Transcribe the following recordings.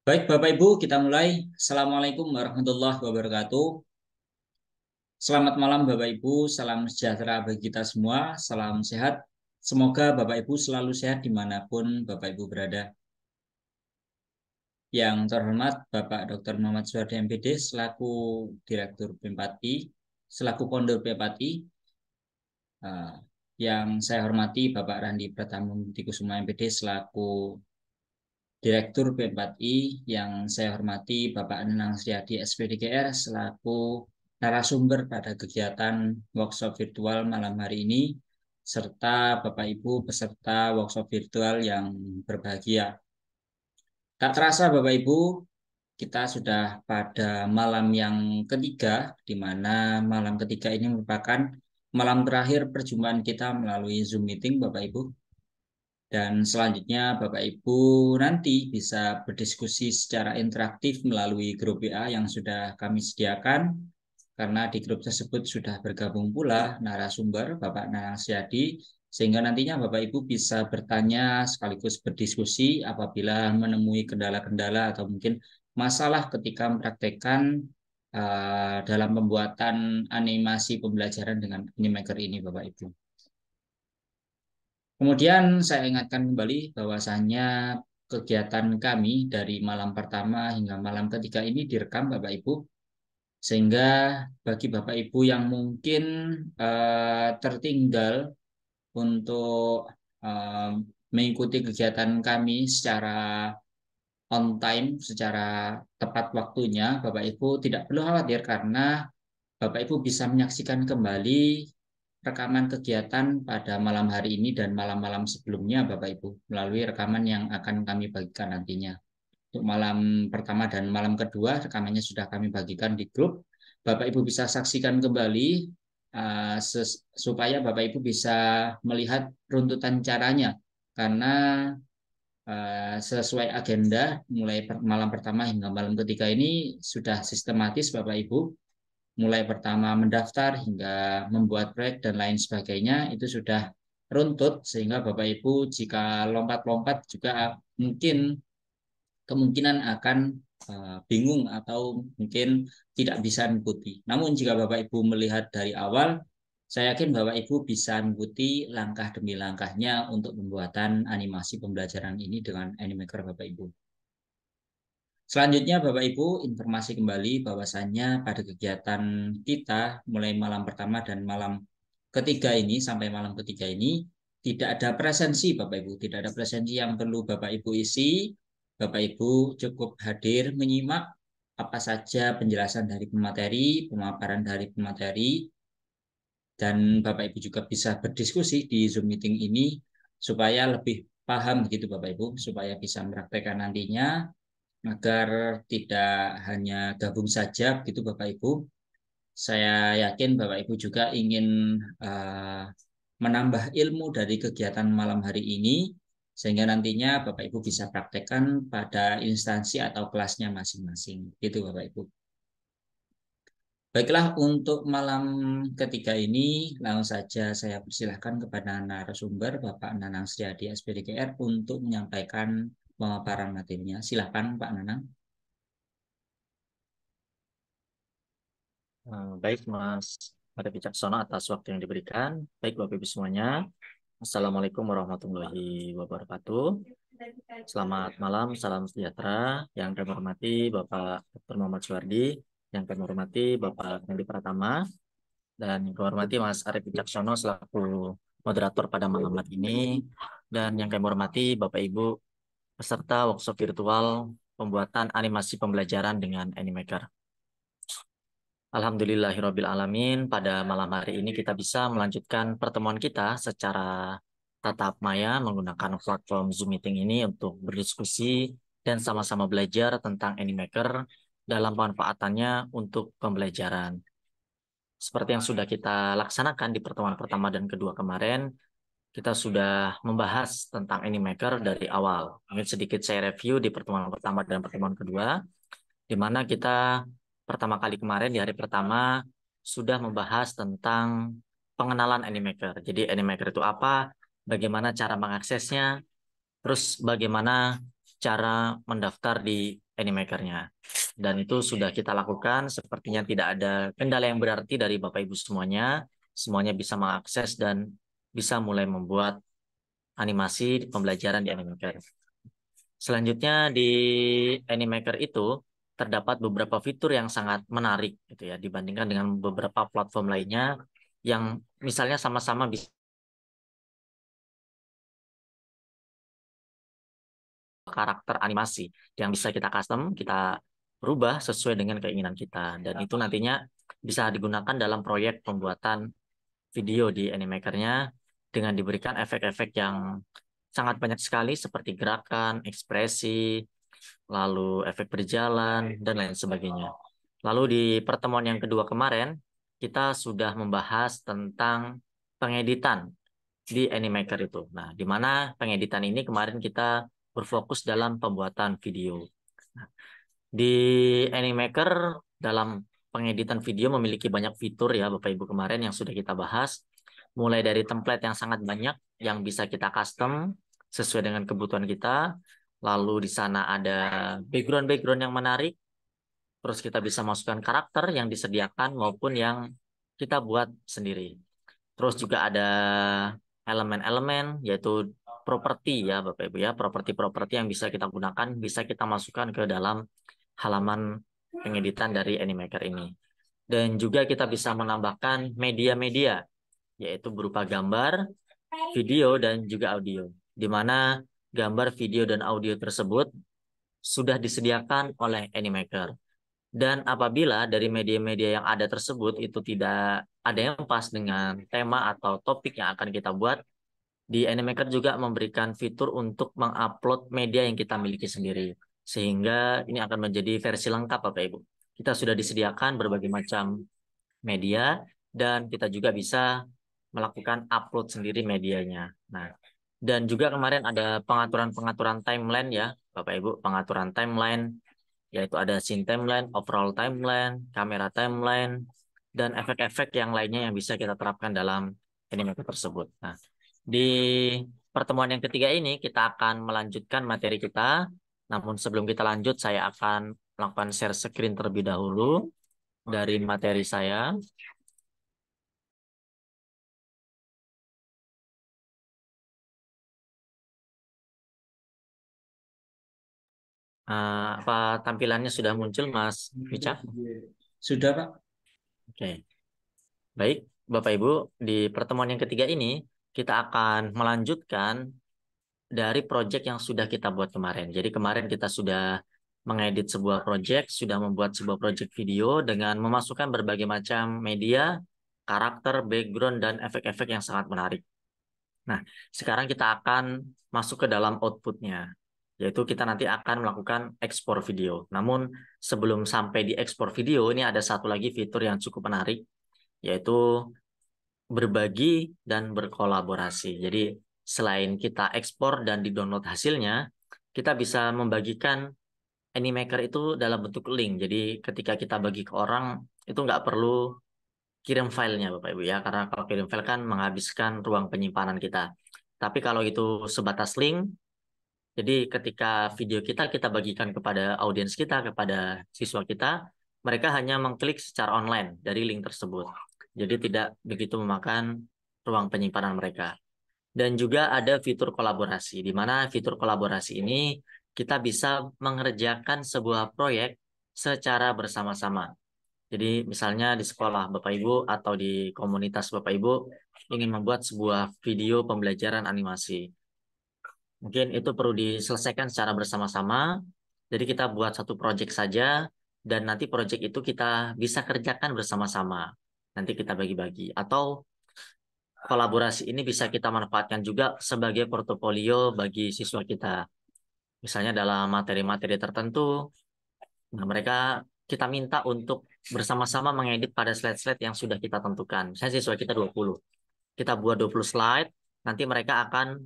Baik, Bapak Ibu, kita mulai. Assalamualaikum warahmatullahi wabarakatuh. Selamat malam, Bapak Ibu. Salam sejahtera bagi kita semua. Salam sehat. Semoga Bapak Ibu selalu sehat dimanapun Bapak Ibu berada. Yang terhormat Bapak Dr. Muhammad Suhardi MPD selaku Direktur P4I, selaku Pondor P4I. Yang saya hormati Bapak Randi Pratama Kusuma MPD selaku Direktur P4I, yang saya hormati Bapak Nenang Sriadi SPDGR selaku narasumber pada kegiatan workshop virtual malam hari ini, serta Bapak Ibu peserta workshop virtual yang berbahagia. Tak terasa Bapak Ibu, kita sudah pada malam yang ketiga, di mana malam ketiga ini merupakan malam terakhir perjumpaan kita melalui Zoom meeting Bapak Ibu. Dan selanjutnya Bapak Ibu nanti bisa berdiskusi secara interaktif melalui grup WA yang sudah kami sediakan. Karena di grup tersebut sudah bergabung pula narasumber Bapak Nanang Siadi, sehingga nantinya Bapak Ibu bisa bertanya sekaligus berdiskusi apabila menemui kendala-kendala atau mungkin masalah ketika mempraktekkan dalam pembuatan animasi pembelajaran dengan Animaker ini Bapak Ibu. Kemudian saya ingatkan kembali bahwasannya kegiatan kami dari malam pertama hingga malam ketiga ini direkam Bapak Ibu, sehingga bagi Bapak Ibu yang mungkin tertinggal untuk eh, mengikuti kegiatan kami secara on time, secara tepat waktunya, Bapak Ibu tidak perlu khawatir karena Bapak Ibu bisa menyaksikan kembali rekaman kegiatan pada malam hari ini dan malam-malam sebelumnya Bapak Ibu melalui rekaman yang akan kami bagikan nantinya. Untuk malam pertama dan malam kedua rekamannya sudah kami bagikan di grup. Bapak Ibu bisa saksikan kembali supaya Bapak Ibu bisa melihat runtutan caranya, karena sesuai agenda mulai malam pertama hingga malam ketiga ini sudah sistematis Bapak Ibu. Mulai pertama mendaftar hingga membuat proyek dan lain sebagainya itu sudah runtut, sehingga Bapak Ibu jika lompat-lompat juga mungkin kemungkinan akan bingung atau mungkin tidak bisa mengikuti. Namun jika Bapak Ibu melihat dari awal, saya yakin Bapak Ibu bisa mengikuti langkah demi langkahnya untuk pembuatan animasi pembelajaran ini dengan Animaker Bapak Ibu. Selanjutnya Bapak Ibu, informasi kembali bahwasannya pada kegiatan kita mulai malam pertama dan malam ketiga ini sampai malam ketiga ini tidak ada presensi Bapak Ibu, tidak ada presensi yang perlu Bapak Ibu isi. Bapak Ibu cukup hadir menyimak apa saja penjelasan dari pemateri, pemaparan dari pemateri, dan Bapak Ibu juga bisa berdiskusi di Zoom meeting ini supaya lebih paham gitu Bapak Ibu, supaya bisa mempraktekkan nantinya agar tidak hanya gabung saja gitu Bapak Ibu. Saya yakin Bapak Ibu juga ingin uh, menambah ilmu dari kegiatan malam hari ini, sehingga nantinya Bapak Ibu bisa praktekkan pada instansi atau kelasnya masing-masing. Gitu Bapak Ibu. Baiklah, untuk malam ketiga ini langsung saja saya persilahkan kepada narasumber Bapak Nanang Sriadi SPDGR untuk menyampaikan pemaparan materinya. Silakan Pak Nanang. Baik, Mas Pada Wicaksono atas waktu yang diberikan. Baik, Bapak Ibu semuanya. Assalamualaikum warahmatullahi wabarakatuh. Selamat malam, salam sejahtera. Yang kami hormati Bapak Dr. Muhammad Suhardi, yang kami hormati Bapak Randi Pratama, dan yang kami hormati Mas Arief Wicaksono selaku moderator pada malam hari ini, dan yang kami hormati Bapak Ibu peserta workshop virtual pembuatan animasi pembelajaran dengan Animaker. Alhamdulillahirabbil alamin, pada malam hari ini kita bisa melanjutkan pertemuan kita secara tatap maya menggunakan platform Zoom Meeting ini untuk berdiskusi dan sama-sama belajar tentang Animaker dalam pemanfaatannya untuk pembelajaran. Seperti yang sudah kita laksanakan di pertemuan pertama dan kedua kemarin, kita sudah membahas tentang Animaker dari awal. Mungkin sedikit saya review di pertemuan pertama dan pertemuan kedua, di mana kita pertama kali kemarin di hari pertama sudah membahas tentang pengenalan Animaker. Jadi Animaker itu apa, bagaimana cara mengaksesnya, terus bagaimana cara mendaftar di Animaker-nya. Dan itu sudah kita lakukan, sepertinya tidak ada kendala yang berarti dari Bapak Ibu semuanya. Semuanya bisa mengakses dan bisa mulai membuat animasi pembelajaran di Animaker. Selanjutnya di Animaker itu terdapat beberapa fitur yang sangat menarik gitu ya dibandingkan dengan beberapa platform lainnya yang misalnya sama-sama bisa karakter animasi yang bisa kita custom, kita rubah sesuai dengan keinginan kita. Dan itu nantinya bisa digunakan dalam proyek pembuatan video di Animaker-nya dengan diberikan efek-efek yang sangat banyak sekali seperti gerakan, ekspresi, lalu efek berjalan, dan lain sebagainya. Lalu di pertemuan yang kedua kemarin, kita sudah membahas tentang pengeditan di Animaker itu. Nah, di mana pengeditan ini kemarin kita berfokus dalam pembuatan video. Nah, di Animaker dalam pengeditan video memiliki banyak fitur ya Bapak Ibu kemarin yang sudah kita bahas. Mulai dari template yang sangat banyak yang bisa kita custom sesuai dengan kebutuhan kita. Lalu di sana ada background-background yang menarik. Terus kita bisa masukkan karakter yang disediakan maupun yang kita buat sendiri. Terus juga ada elemen-elemen yaitu properti ya Bapak Ibu ya, properti-properti yang bisa kita gunakan, bisa kita masukkan ke dalam halaman pengeditan dari Animaker ini. Dan juga kita bisa menambahkan media-media yaitu berupa gambar, video dan juga audio. Di mana gambar, video dan audio tersebut sudah disediakan oleh Animaker. Dan apabila dari media-media yang ada tersebut itu tidak ada yang pas dengan tema atau topik yang akan kita buat, di Animaker juga memberikan fitur untuk mengupload media yang kita miliki sendiri. Sehingga ini akan menjadi versi lengkap Bapak Ibu. Kita sudah disediakan berbagai macam media dan kita juga bisa melakukan upload sendiri medianya. Nah, dan juga kemarin ada pengaturan-pengaturan timeline ya, Bapak Ibu, pengaturan timeline yaitu ada scene timeline, overall timeline, kamera timeline, dan efek-efek yang lainnya yang bisa kita terapkan dalam Animaker tersebut. Nah, di pertemuan yang ketiga ini kita akan melanjutkan materi kita. Namun sebelum kita lanjut, saya akan melakukan share screen terlebih dahulu dari materi saya. Apa tampilannya sudah muncul, Mas Mica? Sudah, Pak. Oke. Baik, Bapak Ibu, di pertemuan yang ketiga ini kita akan melanjutkan dari proyek yang sudah kita buat kemarin. Jadi kemarin kita sudah mengedit sebuah proyek, sudah membuat sebuah proyek video dengan memasukkan berbagai macam media, karakter, background, dan efek-efek yang sangat menarik. Nah, sekarang kita akan masuk ke dalam outputnya, yaitu kita nanti akan melakukan ekspor video. Namun sebelum sampai di ekspor video, ini ada satu lagi fitur yang cukup menarik, yaitu berbagi dan berkolaborasi. Jadi selain kita ekspor dan di-download hasilnya, kita bisa membagikan Animaker itu dalam bentuk link. Jadi ketika kita bagi ke orang, itu nggak perlu kirim filenya Bapak Ibu ya, karena kalau kirim file kan menghabiskan ruang penyimpanan kita. Tapi kalau itu sebatas link, jadi ketika video kita bagikan kepada audiens kita, kepada siswa kita, mereka hanya mengklik secara online dari link tersebut. Jadi tidak begitu memakan ruang penyimpanan mereka. Dan juga ada fitur kolaborasi, di mana fitur kolaborasi ini kita bisa mengerjakan sebuah proyek secara bersama-sama. Jadi misalnya di sekolah Bapak Ibu atau di komunitas Bapak Ibu ingin membuat sebuah video pembelajaran animasi. Mungkin itu perlu diselesaikan secara bersama-sama. Jadi kita buat satu project saja dan nanti project itu kita bisa kerjakan bersama-sama. Nanti kita bagi-bagi. Atau kolaborasi ini bisa kita manfaatkan juga sebagai portofolio bagi siswa kita. Misalnya dalam materi-materi tertentu, nah mereka kita minta untuk bersama-sama mengedit pada slide-slide yang sudah kita tentukan. Misalnya siswa kita 20. Kita buat 20 slide, nanti mereka akan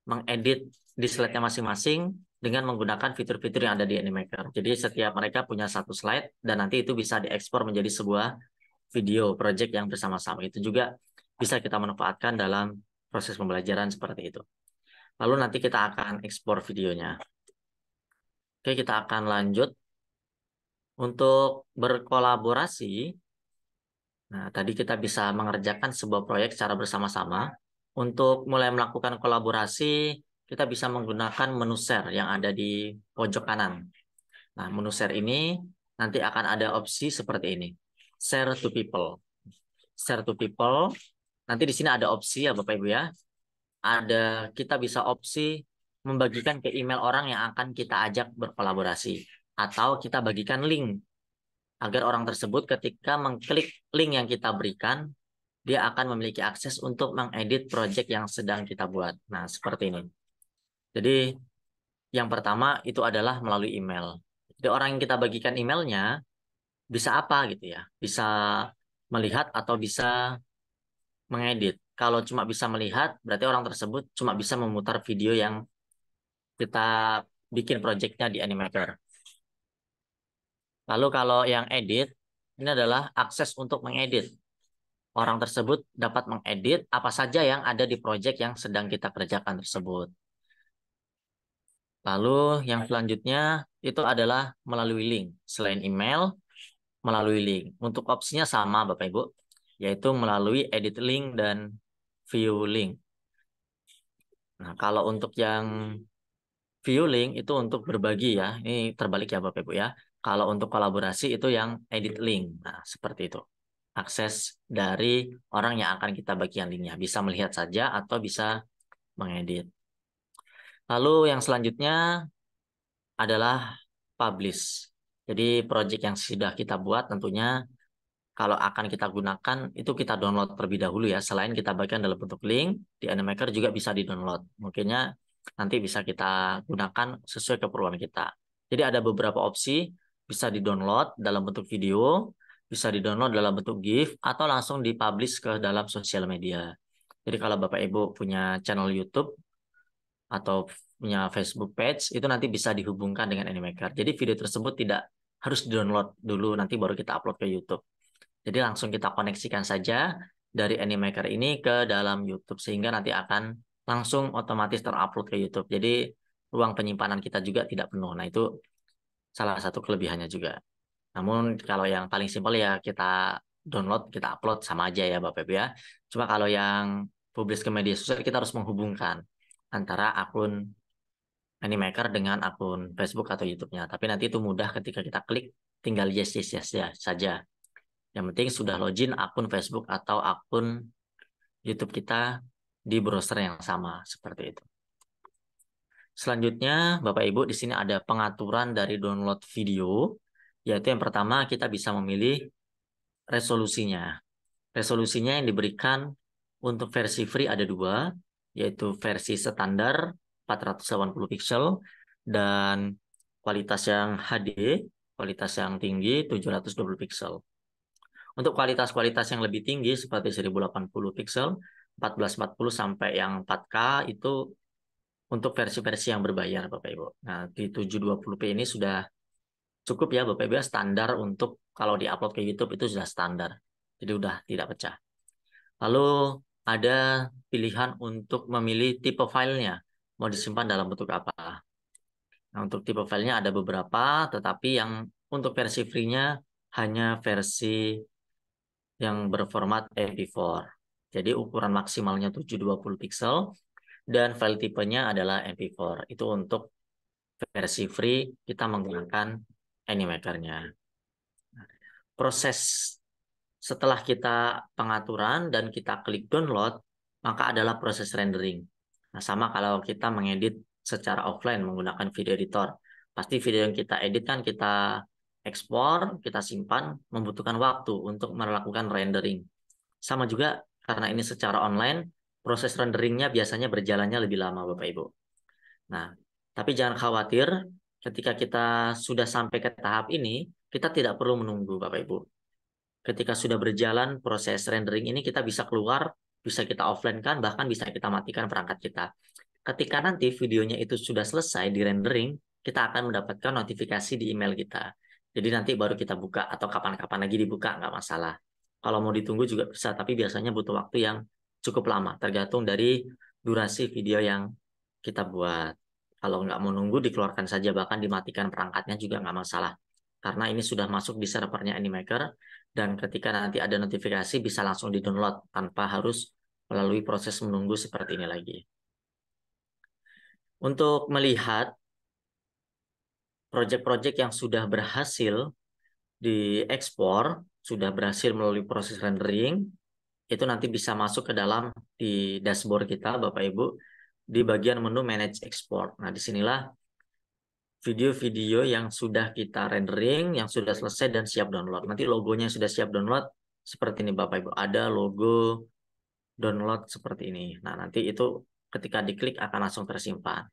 mengedit di slide-nya masing-masing dengan menggunakan fitur-fitur yang ada di Animaker. Jadi setiap mereka punya satu slide dan nanti itu bisa diekspor menjadi sebuah video project yang bersama-sama. Itu juga bisa kita manfaatkan dalam proses pembelajaran seperti itu. Lalu nanti kita akan ekspor videonya. Oke, kita akan lanjut untuk berkolaborasi. Nah, tadi kita bisa mengerjakan sebuah proyek secara bersama-sama. Untuk mulai melakukan kolaborasi, kita bisa menggunakan menu share yang ada di pojok kanan. Nah, menu share ini nanti akan ada opsi seperti ini. Share to people. Share to people. Nanti di sini ada opsi ya Bapak Ibu ya. Kita bisa opsi membagikan ke email orang yang akan kita ajak berkolaborasi. Atau kita bagikan link agar orang tersebut ketika mengklik link yang kita berikan, dia akan memiliki akses untuk mengedit project yang sedang kita buat. Nah, seperti ini. Jadi, yang pertama itu adalah melalui email. Jadi, orang yang kita bagikan emailnya bisa apa gitu ya? Bisa melihat atau bisa mengedit. Kalau cuma bisa melihat, berarti orang tersebut cuma bisa memutar video yang kita bikin projectnya di Animaker. Lalu kalau yang edit, ini adalah akses untuk mengedit. Orang tersebut dapat mengedit apa saja yang ada di project yang sedang kita kerjakan tersebut. Lalu yang selanjutnya itu adalah melalui link. Selain email, melalui link. Untuk opsinya sama Bapak Ibu, yaitu melalui edit link dan view link. Nah, kalau untuk yang view link itu untuk berbagi ya. Ini terbalik ya Bapak Ibu ya. Kalau untuk kolaborasi itu yang edit link. Nah, seperti itu. Akses dari orang yang akan kita bagikan linknya. Bisa melihat saja atau bisa mengedit. Lalu yang selanjutnya adalah publish. Jadi project yang sudah kita buat tentunya kalau akan kita gunakan itu kita download terlebih dahulu ya. Selain kita bagikan dalam bentuk link, di Animaker juga bisa di-download. Mungkinnya nanti bisa kita gunakan sesuai keperluan kita. Jadi ada beberapa opsi, bisa di-download dalam bentuk video, bisa di-download dalam bentuk GIF, atau langsung di-publish ke dalam sosial media. Jadi kalau Bapak Ibu punya channel YouTube atau punya Facebook page, itu nanti bisa dihubungkan dengan Animaker. Jadi video tersebut tidak harus di-download dulu, nanti baru kita upload ke YouTube. Jadi langsung kita koneksikan saja dari Animaker ini ke dalam YouTube sehingga nanti akan langsung otomatis terupload ke YouTube. Jadi ruang penyimpanan kita juga tidak penuh. Nah, itu salah satu kelebihannya juga. Namun kalau yang paling simpel ya kita download, kita upload sama aja ya Bapak Ibu ya. Cuma kalau yang publish ke media sosial kita harus menghubungkan antara akun Animaker dengan akun Facebook atau YouTube-nya. Tapi nanti itu mudah ketika kita klik tinggal yes yes yes ya saja. Yang penting sudah login akun Facebook atau akun YouTube kita di browser yang sama seperti itu. Selanjutnya, Bapak Ibu, di sini ada pengaturan dari download video, yaitu yang pertama kita bisa memilih resolusinya. Resolusinya yang diberikan untuk versi free ada dua, yaitu versi standar 480 pixel dan kualitas yang HD, kualitas yang tinggi 720 pixel. Untuk kualitas-kualitas yang lebih tinggi seperti 1080 pixel, 1440 sampai yang 4K itu untuk versi-versi yang berbayar Bapak Ibu. Nah, di 720p ini sudah cukup ya Bapak Ibu ya, standar untuk kalau diupload ke YouTube itu sudah standar. Jadi udah tidak pecah. Lalu ada pilihan untuk memilih tipe filenya. Mau disimpan dalam bentuk apa. Nah, untuk tipe filenya ada beberapa, tetapi yang untuk versi free-nya hanya versi yang berformat MP4. Jadi ukuran maksimalnya 720 pixel dan file tipenya adalah MP4. Itu untuk versi free kita menggunakan Animaker-nya. Proses setelah kita pengaturan dan kita klik download, maka adalah proses rendering. Nah, sama kalau kita mengedit secara offline menggunakan video editor. Pasti video yang kita edit kan kita ekspor, kita simpan, membutuhkan waktu untuk melakukan rendering. Sama juga karena ini secara online, proses renderingnya biasanya berjalannya lebih lama Bapak Ibu. Nah, tapi jangan khawatir, ketika kita sudah sampai ke tahap ini, kita tidak perlu menunggu Bapak Ibu. Ketika sudah berjalan proses rendering ini, kita bisa keluar, bisa kita offline kan, bahkan bisa kita matikan perangkat kita. Ketika nanti videonya itu sudah selesai di rendering, kita akan mendapatkan notifikasi di email kita. Jadi nanti baru kita buka atau kapan-kapan lagi dibuka, nggak masalah. Kalau mau ditunggu juga bisa, tapi biasanya butuh waktu yang cukup lama, tergantung dari durasi video yang kita buat. Kalau nggak mau nunggu, dikeluarkan saja, bahkan dimatikan perangkatnya juga nggak masalah. Karena ini sudah masuk di servernya Animaker, dan ketika nanti ada notifikasi bisa langsung di-download tanpa harus melalui proses menunggu seperti ini lagi. Untuk melihat proyek-proyek yang sudah berhasil diekspor, sudah berhasil melalui proses rendering, itu nanti bisa masuk ke dalam di dashboard kita, Bapak Ibu, di bagian menu Manage Export. Nah, disinilah video-video yang sudah kita rendering, yang sudah selesai dan siap download. Nanti logonya sudah siap download, seperti ini Bapak Ibu. Ada logo download seperti ini. Nah, nanti itu ketika diklik akan langsung tersimpan.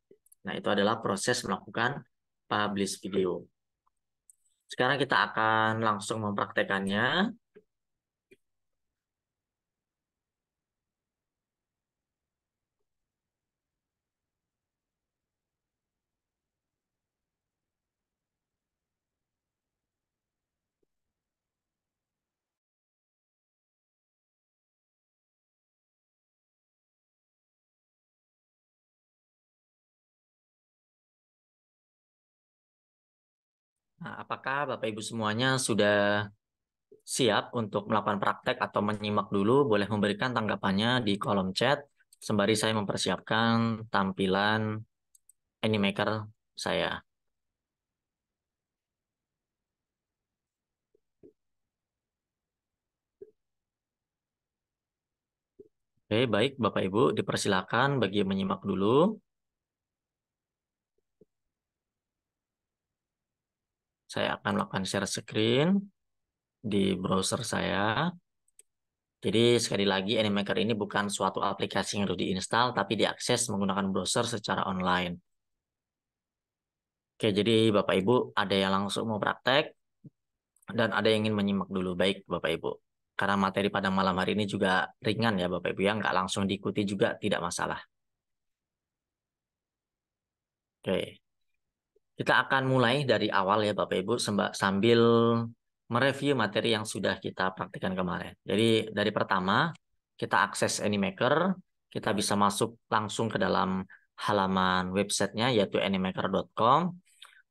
Nah, itu adalah proses melakukan publish video. Sekarang kita akan langsung mempraktekannya. Nah, apakah Bapak Ibu semuanya sudah siap untuk melakukan praktek atau menyimak dulu? Boleh memberikan tanggapannya di kolom chat sembari saya mempersiapkan tampilan Animaker saya. Oke, baik Bapak Ibu, dipersilakan bagi yang menyimak dulu. Saya akan melakukan share screen di browser saya. Jadi sekali lagi Animaker ini bukan suatu aplikasi yang harus diinstal, tapi diakses menggunakan browser secara online. Oke, jadi Bapak Ibu ada yang langsung mau praktek dan ada yang ingin menyimak dulu. Baik Bapak Ibu. Karena materi pada malam hari ini juga ringan ya Bapak Ibu ya, nggak langsung diikuti juga tidak masalah. Oke, kita akan mulai dari awal ya Bapak Ibu sambil mereview materi yang sudah kita praktikkan kemarin. Jadi dari pertama kita akses Animaker, kita bisa masuk langsung ke dalam halaman websitenya yaitu animaker.com,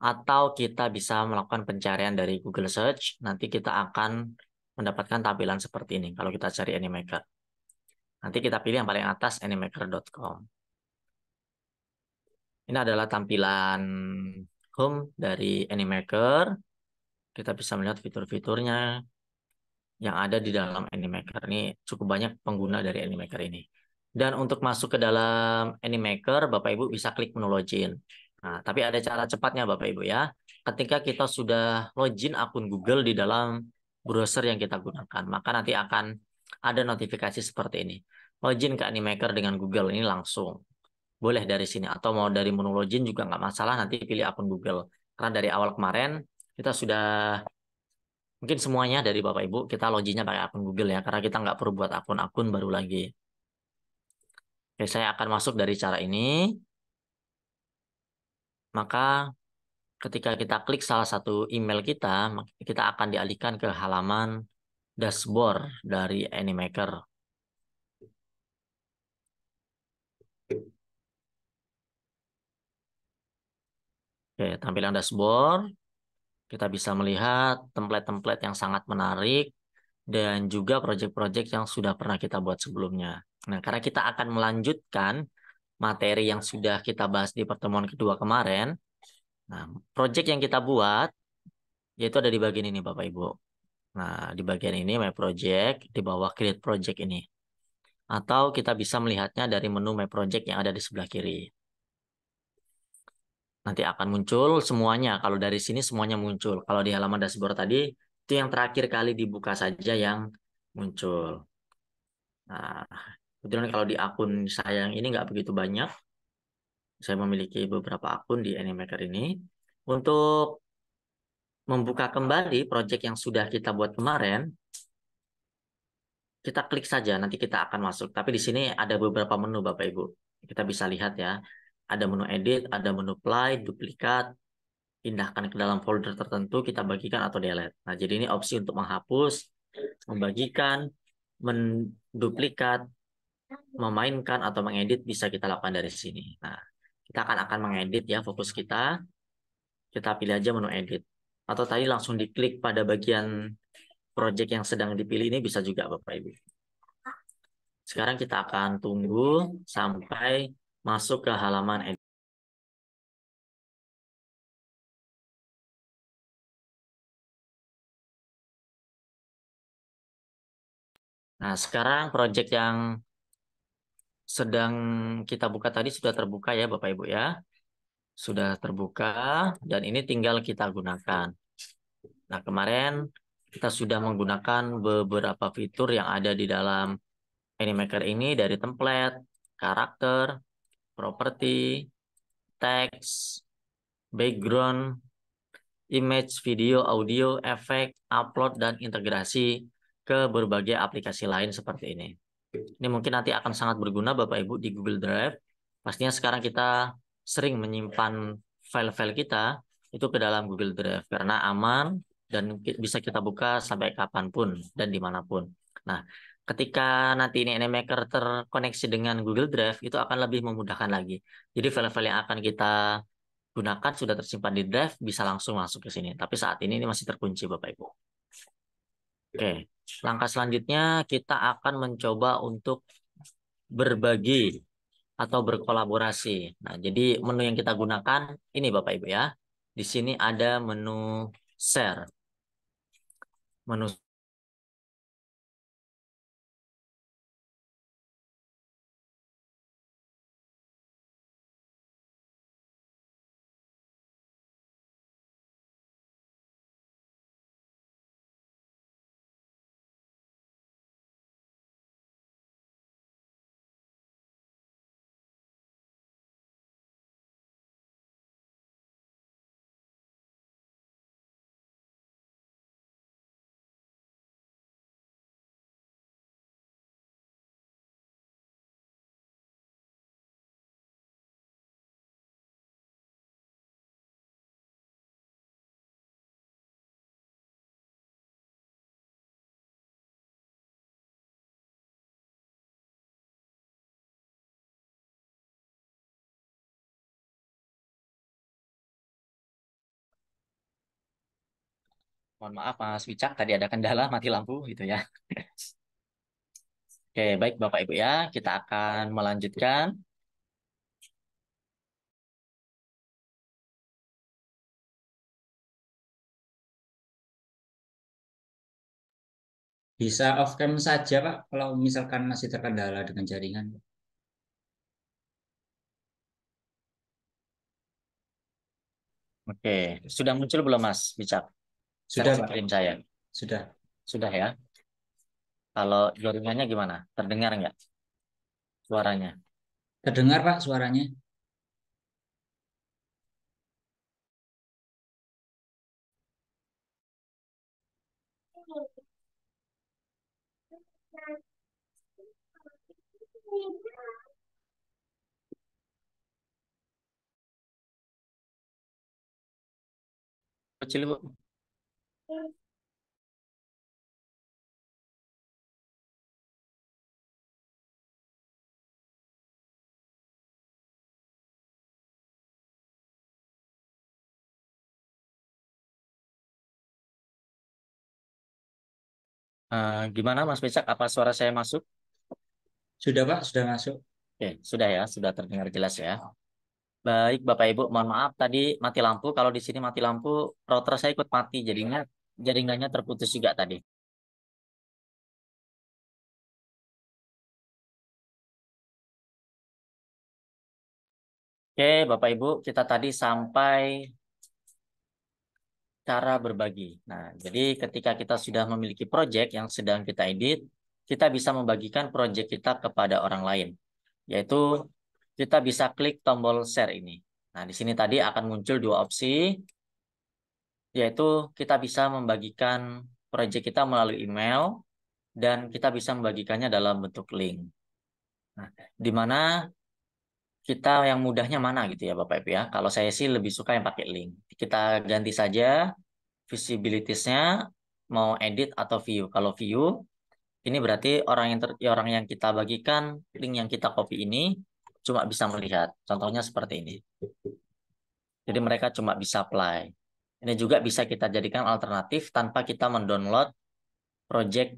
atau kita bisa melakukan pencarian dari Google Search. Nanti kita akan mendapatkan tampilan seperti ini kalau kita cari Animaker. Nanti kita pilih yang paling atas animaker.com. Ini adalah tampilan home dari Animaker. Kita bisa melihat fitur-fiturnya yang ada di dalam Animaker. Ini cukup banyak pengguna dari Animaker ini. Dan untuk masuk ke dalam Animaker, Bapak Ibu bisa klik menu login. Nah, tapi ada cara cepatnya Bapak Ibu ya. Ketika kita sudah login akun Google di dalam browser yang kita gunakan, maka nanti akan ada notifikasi seperti ini. Login ke Animaker dengan Google ini langsung. Boleh dari sini atau mau dari menu login juga nggak masalah, nanti pilih akun Google. Karena dari awal kemarin kita sudah, mungkin semuanya dari Bapak Ibu kita loginnya pakai akun Google ya, karena kita nggak perlu buat akun-akun baru lagi. Oke, saya akan masuk dari cara ini. Maka ketika kita klik salah satu email kita, kita akan dialihkan ke halaman dashboard dari Animaker. Oke, tampilan dashboard, kita bisa melihat template-template yang sangat menarik dan juga proyek-proyek yang sudah pernah kita buat sebelumnya. Nah, karena kita akan melanjutkan materi yang sudah kita bahas di pertemuan kedua kemarin. Nah, project yang kita buat yaitu ada di bagian ini Bapak Ibu. Nah, di bagian ini My Project, di bawah Create Project ini. Atau kita bisa melihatnya dari menu My Project yang ada di sebelah kiri. Nanti akan muncul semuanya. Kalau dari sini semuanya muncul. Kalau di halaman dashboard tadi, itu yang terakhir kali dibuka saja yang muncul. Nah, kebetulan kalau di akun saya yang ini nggak begitu banyak. Saya memiliki beberapa akun di Animaker ini. Untuk membuka kembali project yang sudah kita buat kemarin, kita klik saja, nanti kita akan masuk. Tapi di sini ada beberapa menu Bapak Ibu. Kita bisa lihat ya. Ada menu edit, ada menu play, duplikat, pindahkan ke dalam folder tertentu, kita bagikan atau delete. Nah, jadi ini opsi untuk menghapus, membagikan, menduplikat, memainkan, atau mengedit bisa kita lakukan dari sini. Nah, Kita akan mengedit ya fokus kita. Kita pilih aja menu edit. Atau tadi langsung diklik pada bagian project yang sedang dipilih ini bisa juga Bapak Ibu. Sekarang kita akan tunggu sampai masuk ke halaman edit. Nah, sekarang project yang sedang kita buka tadi sudah terbuka ya Bapak Ibu ya. Sudah terbuka dan ini tinggal kita gunakan. Nah, kemarin kita sudah menggunakan beberapa fitur yang ada di dalam Animaker ini dari template, karakter, properti, teks, background, image, video, audio, efek, upload, dan integrasi ke berbagai aplikasi lain seperti ini. Ini mungkin nanti akan sangat berguna Bapak Ibu di Google Drive. Pastinya sekarang kita sering menyimpan file-file kita itu ke dalam Google Drive karena aman dan bisa kita buka sampai kapanpun dan dimanapun. Nah, ketika nanti ini Animaker terkoneksi dengan Google Drive, itu akan lebih memudahkan lagi. Jadi file-file yang akan kita gunakan sudah tersimpan di Drive, bisa langsung masuk ke sini. Tapi saat ini masih terkunci Bapak Ibu. Oke, langkah selanjutnya kita akan mencoba untuk berbagi atau berkolaborasi. Nah, jadi menu yang kita gunakan ini Bapak Ibu ya. Di sini ada menu share. Menu Mohon maaf Mas Wicak, tadi ada kendala mati lampu gitu ya. Oke, baik Bapak Ibu ya, kita akan melanjutkan. Bisa off cam saja, Pak, kalau misalkan masih terkendala dengan jaringan. Oke, sudah muncul belum Mas Wicak? Share Sudah, Pak. screen saya. Sudah. Sudah ya. Kalau jaringannya gimana? Terdengar nggak suaranya? Terdengar, Pak, suaranya. Kecil Bu. Gimana Mas Wicak? Apa suara saya masuk? Sudah, Pak, sudah masuk. Oke, sudah ya, sudah terdengar jelas ya. Baik, Bapak Ibu, mohon maaf tadi mati lampu. Kalau di sini mati lampu, router saya ikut mati, jadinya jaringannya terputus juga tadi. Oke, Bapak Ibu, kita tadi sampai cara berbagi. Nah, jadi ketika kita sudah memiliki project yang sedang kita edit, kita bisa membagikan project kita kepada orang lain, yaitu kita bisa klik tombol share ini. Nah, di sini tadi akan muncul dua opsi, yaitu kita bisa membagikan project kita melalui email dan kita bisa membagikannya dalam bentuk link. Nah, di mana kita yang mudahnya mana gitu ya Bapak Ibu ya. Kalau saya sih lebih suka yang pakai link. Kita ganti saja visibilitiesnya mau edit atau view. Kalau view ini berarti orang yang kita bagikan link yang kita copy ini cuma bisa melihat. Contohnya seperti ini. Jadi mereka cuma bisa play. Ini juga bisa kita jadikan alternatif tanpa kita mendownload project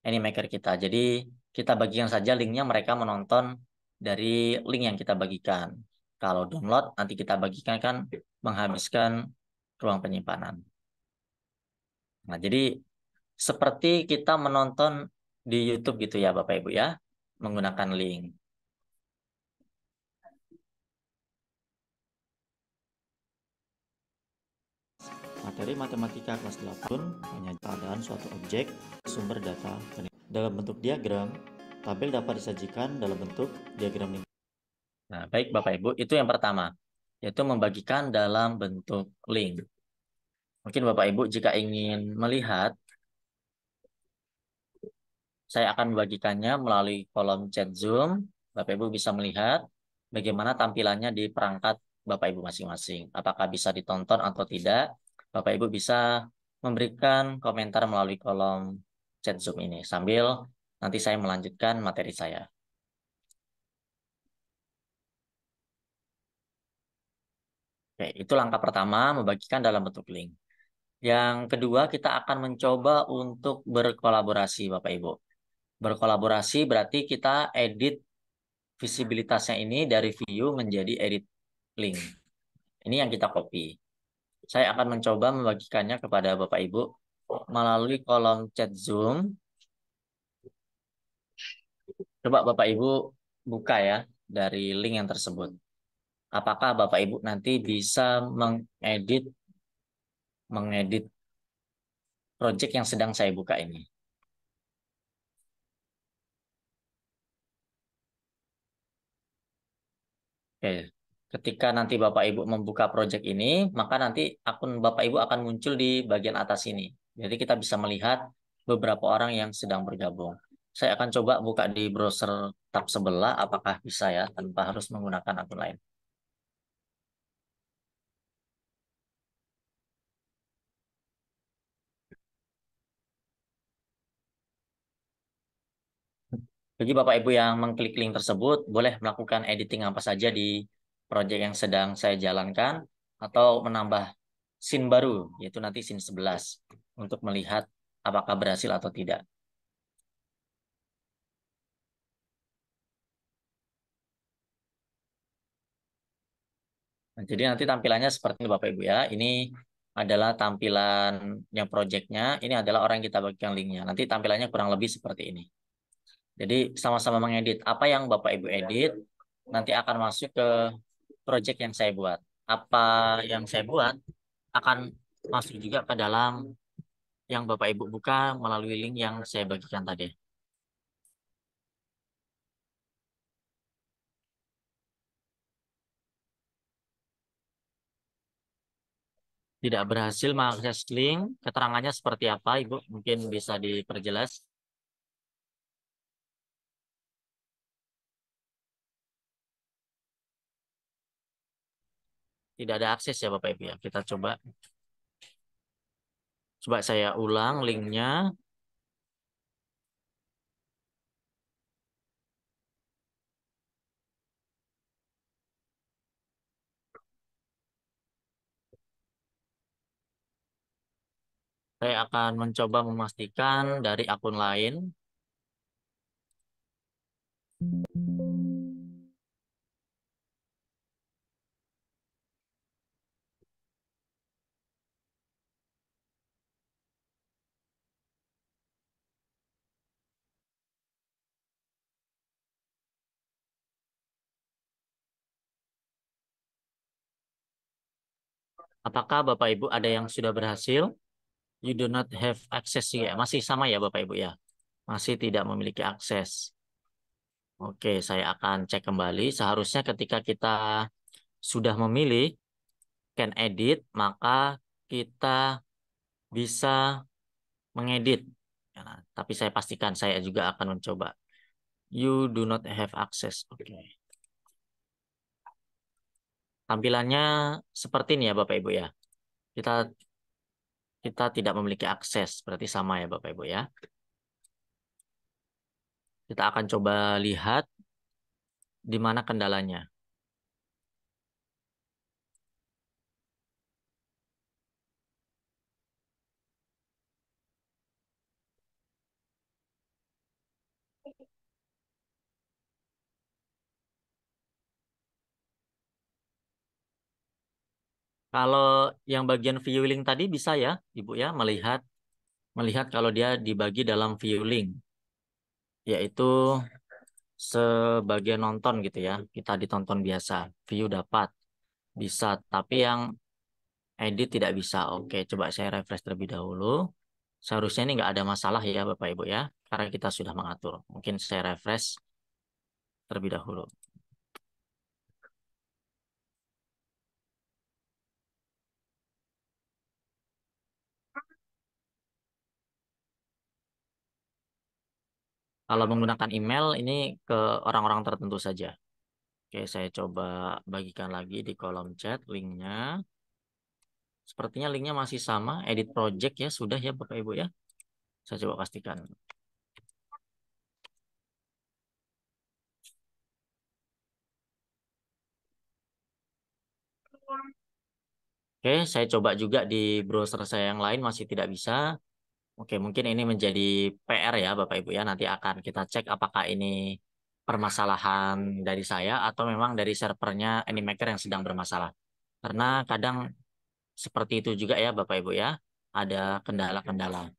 Animaker kita. Jadi kita bagikan saja linknya, mereka menonton dari link yang kita bagikan. Kalau download nanti kita bagikan kan menghabiskan ruang penyimpanan. Nah, jadi seperti kita menonton di YouTube gitu ya Bapak Ibu ya, menggunakan link. Materi matematika kelas 8 hanya keadaan suatu objek, sumber data, dalam bentuk diagram. Tabel dapat disajikan dalam bentuk diagram lingkaran. Nah, baik Bapak Ibu, itu yang pertama, yaitu membagikan dalam bentuk link. Mungkin Bapak Ibu jika ingin melihat, saya akan membagikannya melalui kolom chat Zoom. Bapak Ibu bisa melihat bagaimana tampilannya di perangkat Bapak Ibu masing-masing. Apakah bisa ditonton atau tidak? Bapak Ibu bisa memberikan komentar melalui kolom chat Zoom ini sambil nanti saya melanjutkan materi saya. Oke, itu langkah pertama, membagikan dalam bentuk link. Yang kedua, kita akan mencoba untuk berkolaborasi, Bapak Ibu. Berkolaborasi berarti kita edit visibilitasnya ini dari view menjadi edit link. Ini yang kita copy. Saya akan mencoba membagikannya kepada Bapak Ibu melalui kolom chat Zoom. Coba Bapak Ibu buka ya dari link yang tersebut. Apakah Bapak Ibu nanti bisa mengedit project yang sedang saya buka ini? Oke. Ketika nanti Bapak Ibu membuka project ini, maka nanti akun Bapak Ibu akan muncul di bagian atas ini. Jadi kita bisa melihat beberapa orang yang sedang bergabung. Saya akan coba buka di browser tab sebelah, apakah bisa ya, tanpa harus menggunakan akun lain. Bagi Bapak Ibu yang mengklik link tersebut, boleh melakukan editing apa saja di project yang sedang saya jalankan, atau menambah scene baru, yaitu nanti scene 11, untuk melihat apakah berhasil atau tidak. Nah, jadi nanti tampilannya seperti ini Bapak Ibu ya. Ini adalah tampilan yang projectnya. Ini adalah orang yang kita bagikan linknya. Nanti tampilannya kurang lebih seperti ini. Jadi sama-sama mengedit. Apa yang Bapak Ibu edit nanti akan masuk ke project yang saya buat. Apa yang saya buat akan masuk juga ke dalam yang Bapak Ibu buka melalui link yang saya bagikan tadi. Tidak berhasil mengakses link, keterangannya seperti apa, Ibu? Mungkin bisa diperjelas. Tidak ada akses ya Bapak Ibu ya. Kita coba saya ulang linknya. Saya akan mencoba memastikan dari akun lain. Apakah Bapak Ibu ada yang sudah berhasil? You do not have access ya. Masih sama ya Bapak Ibu ya. Masih tidak memiliki akses. Oke, saya akan cek kembali. Seharusnya ketika kita sudah memilih can edit, maka kita bisa mengedit. Ya, tapi saya pastikan saya juga akan mencoba. You do not have access. Oke. Tampilannya seperti ini ya Bapak Ibu ya. Kita kita tidak memiliki akses. Berarti sama ya Bapak Ibu ya. Kita akan coba lihat Di mana kendalanya? Kalau yang bagian viewing tadi bisa ya, Ibu ya, melihat melihat kalau dia dibagi dalam viewing, yaitu sebagai nonton gitu ya. Kita ditonton biasa, view dapat bisa, tapi yang edit tidak bisa. Oke, coba saya refresh terlebih dahulu. Seharusnya ini nggak ada masalah ya Bapak Ibu ya, karena kita sudah mengatur. Mungkin saya refresh terlebih dahulu. Kalau menggunakan email ini ke orang-orang tertentu saja. Oke, saya coba bagikan lagi di kolom chat linknya. Sepertinya linknya masih sama, edit project ya, sudah ya Bapak Ibu ya. Saya coba pastikan. Oke, saya coba juga di browser saya yang lain masih tidak bisa. Oke, mungkin ini menjadi PR ya Bapak Ibu ya. Nanti akan kita cek apakah ini permasalahan dari saya atau memang dari servernya Animaker yang sedang bermasalah. Karena kadang seperti itu juga ya Bapak Ibu ya. Ada kendala-kendala.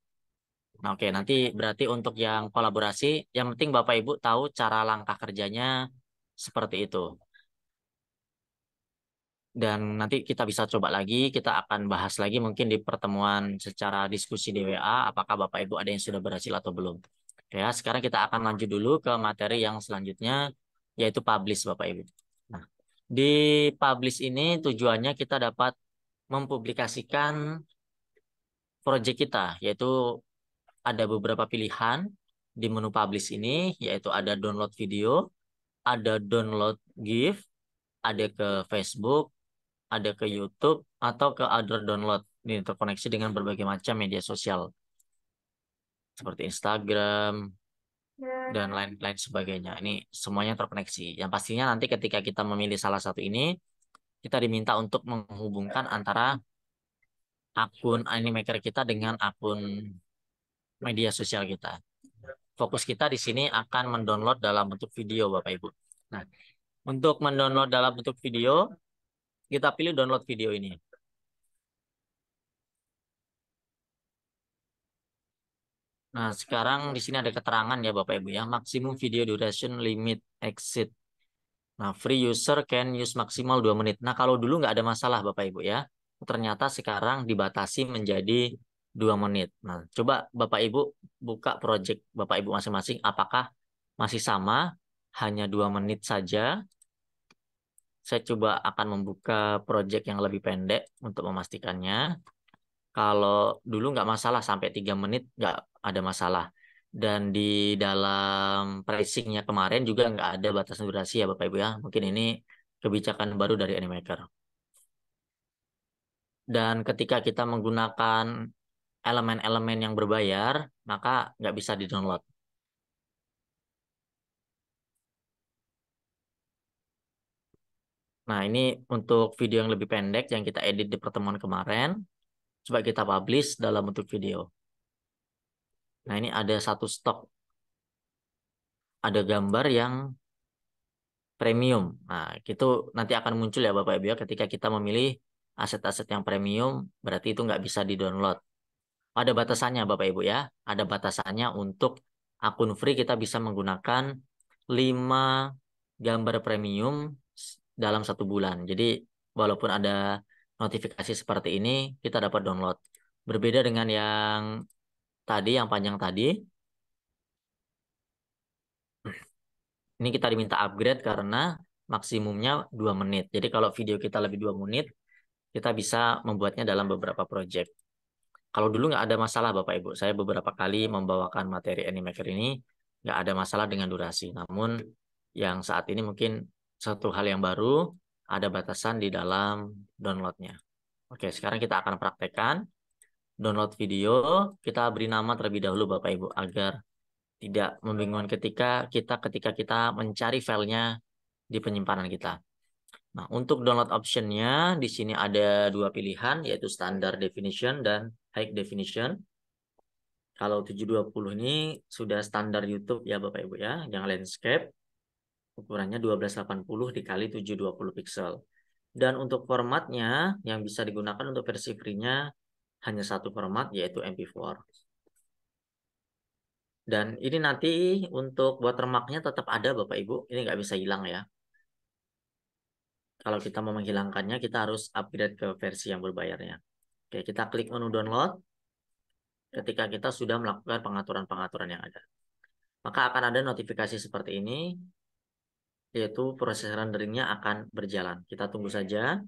Nah, oke, nanti berarti untuk yang kolaborasi, yang penting Bapak Ibu tahu cara langkah kerjanya seperti itu. Dan nanti kita bisa coba lagi, kita akan bahas lagi mungkin di pertemuan secara diskusi di WA, apakah Bapak Ibu ada yang sudah berhasil atau belum. Ya, sekarang kita akan lanjut dulu ke materi yang selanjutnya, yaitu publish Bapak Ibu. Nah, di publish ini tujuannya kita dapat mempublikasikan proyek kita, yaitu ada beberapa pilihan di menu publish ini, yaitu ada download video, ada download GIF, ada ke Facebook, ada ke YouTube, atau ke other download. Ini terkoneksi dengan berbagai macam media sosial, seperti Instagram, dan lain-lain sebagainya. Ini semuanya terkoneksi. Yang pastinya nanti ketika kita memilih salah satu ini, kita diminta untuk menghubungkan antara akun Animaker kita dengan akun media sosial kita. Fokus kita di sini akan mendownload dalam bentuk video, Bapak Ibu. Nah, untuk mendownload dalam bentuk video, kita pilih download video ini. Nah, sekarang di sini ada keterangan ya Bapak Ibu ya, maksimum video duration limit exit. Nah, free user can use maksimal 2 menit. Nah, kalau dulu nggak ada masalah Bapak Ibu ya. Ternyata sekarang dibatasi menjadi 2 menit. Nah, coba Bapak Ibu buka project Bapak Ibu masing-masing. Apakah masih sama? Hanya 2 menit saja. Saya coba akan membuka project yang lebih pendek untuk memastikannya. Kalau dulu nggak masalah sampai 3 menit nggak ada masalah. Dan di dalam pricingnya kemarin juga nggak ada batas durasi ya Bapak Ibu ya. Mungkin ini kebijakan baru dari Animaker. Dan ketika kita menggunakan elemen-elemen yang berbayar, maka nggak bisa di-download. Nah, ini untuk video yang lebih pendek yang kita edit di pertemuan kemarin. Coba kita publish dalam bentuk video. Nah, ini ada satu stok. Ada gambar yang premium. Nah, itu nanti akan muncul ya Bapak Ibu ya ketika kita memilih aset-aset yang premium, berarti itu nggak bisa di-download. Ada batasannya Bapak Ibu ya. Ada batasannya untuk akun free kita bisa menggunakan 5 gambar premium dalam 1 bulan. Jadi walaupun ada notifikasi seperti ini, kita dapat download. Berbeda dengan yang tadi, yang panjang tadi, ini kita diminta upgrade karena maksimumnya 2 menit. Jadi kalau video kita lebih 2 menit, kita bisa membuatnya dalam beberapa project. Kalau dulu nggak ada masalah Bapak Ibu, saya beberapa kali membawakan materi Animaker ini nggak ada masalah dengan durasi. Namun yang saat ini mungkin satu hal yang baru, ada batasan di dalam downloadnya. Oke, sekarang kita akan praktekkan download video. Kita beri nama terlebih dahulu Bapak Ibu agar tidak membingungkan ketika kita mencari filenya di penyimpanan kita. Nah, untuk download optionnya di sini ada dua pilihan, yaitu standard definition dan high definition. Kalau 720 ini sudah standar YouTube ya Bapak Ibu ya, yang landscape. Ukurannya 1280 dikali 720 pixel. Dan untuk formatnya yang bisa digunakan untuk versi free-nya hanya satu format, yaitu MP4. Dan ini nanti untuk watermark-nya tetap ada Bapak Ibu, ini nggak bisa hilang ya. Kalau kita mau menghilangkannya, kita harus upgrade ke versi yang berbayarnya. Oke, kita klik menu download ketika kita sudah melakukan pengaturan-pengaturan yang ada. Maka akan ada notifikasi seperti ini, yaitu proses renderingnya akan berjalan. Kita tunggu saja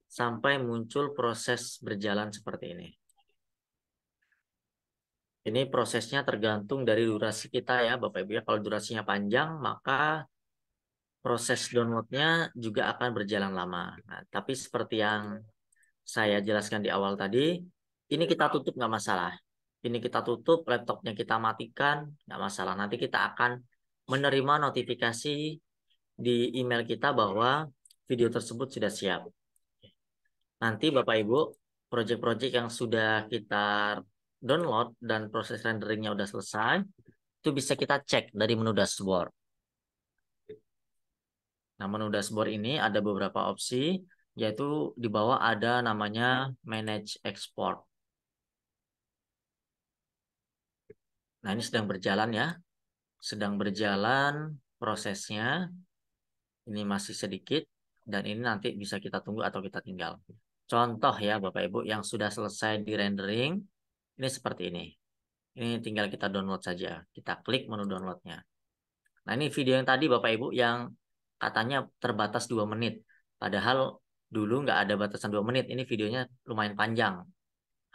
sampai muncul proses berjalan seperti ini. Ini prosesnya tergantung dari durasi kita ya Bapak Ibu ya. Kalau durasinya panjang, maka proses downloadnya juga akan berjalan lama. Nah, tapi seperti yang saya jelaskan di awal tadi, ini kita tutup nggak masalah. Ini kita tutup, laptopnya kita matikan, nggak masalah. Nanti kita akan menerima notifikasi di email kita bahwa video tersebut sudah siap. Nanti Bapak Ibu, project-project yang sudah kita download dan proses renderingnya udah selesai, itu bisa kita cek dari menu dashboard. Nah, menu dashboard ini ada beberapa opsi, yaitu di bawah ada namanya Manage Export. Nah, ini sedang berjalan ya. Sedang berjalan prosesnya. Ini masih sedikit, dan ini nanti bisa kita tunggu atau kita tinggal. Contoh ya Bapak Ibu, yang sudah selesai di rendering, ini seperti ini. Ini tinggal kita download saja. Kita klik menu downloadnya. Nah, ini video yang tadi Bapak Ibu yang katanya terbatas 2 menit. Padahal dulu nggak ada batasan 2 menit. Ini videonya lumayan panjang.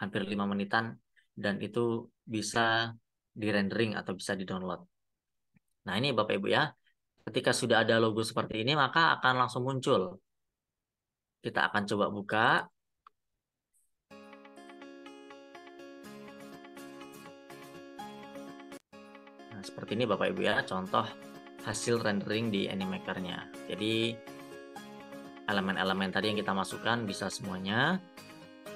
Hampir 5 menitan. Dan itu bisa di-rendering atau bisa di-download. Nah, ini Bapak Ibu ya. Ketika sudah ada logo seperti ini, maka akan langsung muncul. Kita akan coba buka. Nah, seperti ini Bapak Ibu ya. Contoh hasil rendering di Animaker-nya. Jadi elemen-elemen tadi yang kita masukkan bisa semuanya.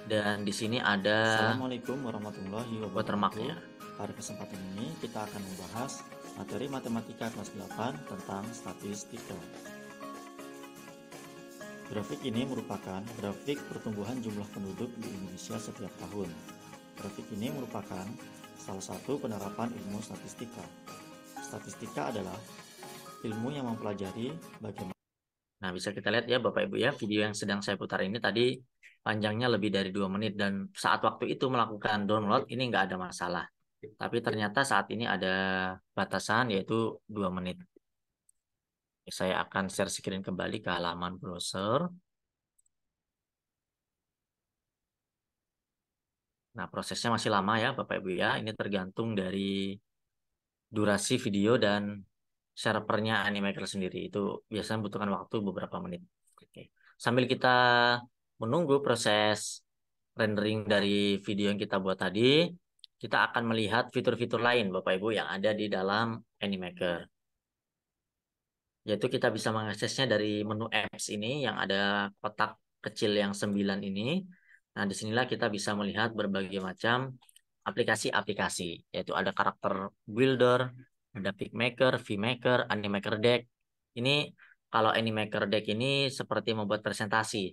Dan di sini ada Assalamualaikum warahmatullahi wabarakatuh. watermark-nya. Pada kesempatan ini kita akan membahas materi matematika kelas 8 tentang statistika. Grafik ini merupakan grafik pertumbuhan jumlah penduduk di Indonesia setiap tahun. Grafik ini merupakan salah satu penerapan ilmu statistika. Statistika adalah ilmu yang mempelajari bagaimana. Nah, bisa kita lihat ya Bapak Ibu ya, video yang sedang saya putar ini tadi panjangnya lebih dari 2 menit, dan saat waktu itu melakukan download ini nggak ada masalah. Tapi ternyata saat ini ada batasan, yaitu 2 menit. Saya akan share screen kembali ke halaman browser. Nah, prosesnya masih lama ya Bapak Ibu ya. Ini tergantung dari durasi video dan servernya Animaker sendiri. Itu biasanya membutuhkan waktu beberapa menit. Oke. Sambil kita menunggu proses rendering dari video yang kita buat tadi, kita akan melihat fitur-fitur lain Bapak Ibu yang ada di dalam Animaker. Yaitu kita bisa mengaksesnya dari menu apps ini yang ada kotak kecil yang 9 ini. Nah, disinilah kita bisa melihat berbagai macam aplikasi-aplikasi, yaitu ada karakter builder, ada PicMaker, VMaker, Animaker Deck. Ini kalau Animaker Deck ini seperti membuat presentasi.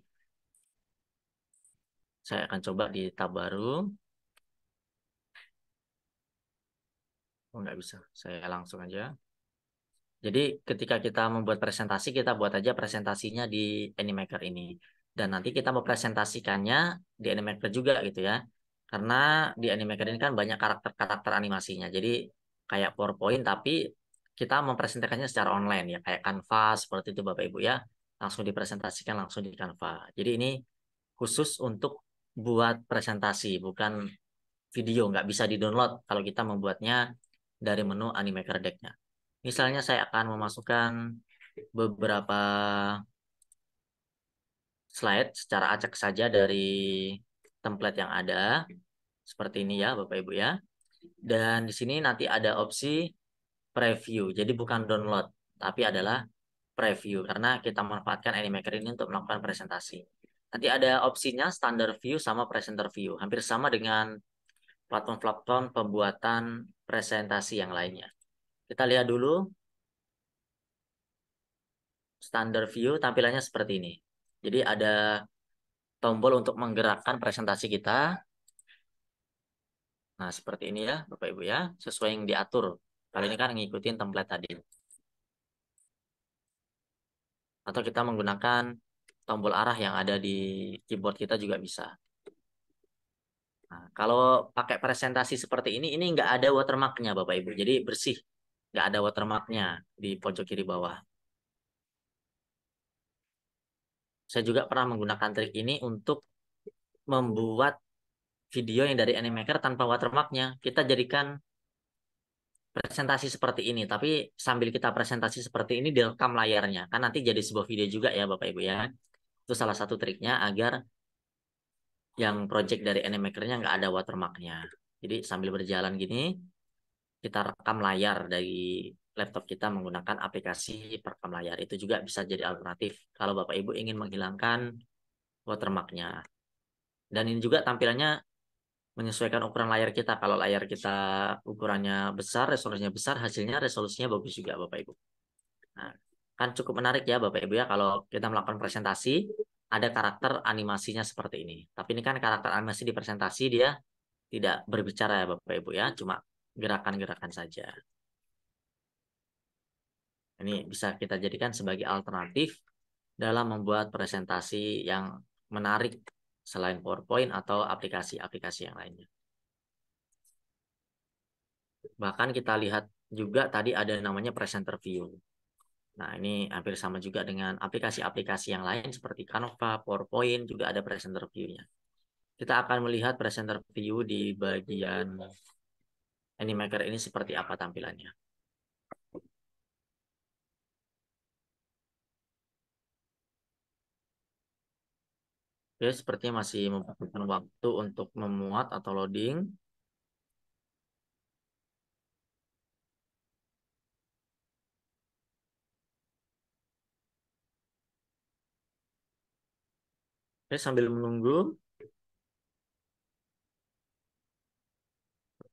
Saya akan coba di tab baru. Oh, nggak bisa. Saya langsung aja. Jadi ketika kita membuat presentasi, kita buat aja presentasinya di Animaker ini. Dan nanti kita mau presentasikannya di Animaker juga gitu ya. Karena di Animaker ini kan banyak karakter-karakter animasinya. Jadi kayak PowerPoint tapi kita mempresentasikannya secara online ya. Kayak Canva seperti itu Bapak Ibu ya. Langsung dipresentasikan langsung di Canva. Jadi ini khusus untuk buat presentasi, bukan video. Nggak bisa di-download kalau kita membuatnya dari menu Animaker Deck-nya. Misalnya saya akan memasukkan beberapa slide secara acak saja dari template yang ada. Seperti ini ya Bapak Ibu ya. Dan di sini nanti ada opsi preview. Jadi bukan download, tapi adalah preview karena kita manfaatkan Animaker ini untuk melakukan presentasi. Nanti ada opsinya standard view sama presenter view, hampir sama dengan platform-platform pembuatan presentasi yang lainnya. Kita lihat dulu standard view tampilannya seperti ini. Jadi ada tombol untuk menggerakkan presentasi kita. Nah, seperti ini ya, Bapak Ibu ya, sesuai yang diatur. Kali ini kan ngikutin template tadi. Atau kita menggunakan tombol arah yang ada di keyboard kita juga bisa. Nah, kalau pakai presentasi seperti ini nggak ada watermarknya Bapak Ibu. Jadi bersih, nggak ada watermarknya di pojok kiri bawah. Saya juga pernah menggunakan trik ini untuk membuat video yang dari Animaker tanpa watermarknya. Kita jadikan presentasi seperti ini, tapi sambil kita presentasi seperti ini direkam layarnya. Kan nanti jadi sebuah video juga ya Bapak Ibu ya. Itu salah satu triknya agar yang project dari Animaker-nya nggak ada watermark-nya. Jadi sambil berjalan gini, kita rekam layar dari laptop kita menggunakan aplikasi perekam layar. Itu juga bisa jadi alternatif kalau Bapak Ibu ingin menghilangkan watermark-nya. Dan ini juga tampilannya menyesuaikan ukuran layar kita. Kalau layar kita ukurannya besar, resolusinya besar, hasilnya resolusinya bagus juga Bapak Ibu. Nah, kan cukup menarik ya Bapak Ibu ya kalau kita melakukan presentasi ada karakter animasinya seperti ini. Tapi ini kan karakter animasi di presentasi dia tidak berbicara ya Bapak Ibu ya, cuma gerakan-gerakan saja. Ini bisa kita jadikan sebagai alternatif dalam membuat presentasi yang menarik selain PowerPoint atau aplikasi-aplikasi yang lainnya. Bahkan kita lihat juga tadi ada namanya presenter view. Nah, ini hampir sama juga dengan aplikasi-aplikasi yang lain seperti Canva, PowerPoint, juga ada presenter view-nya. Kita akan melihat presenter view di bagian Animaker ini seperti apa tampilannya. Oke, sepertinya masih membutuhkan waktu untuk memuat atau loading. Oke, sambil menunggu,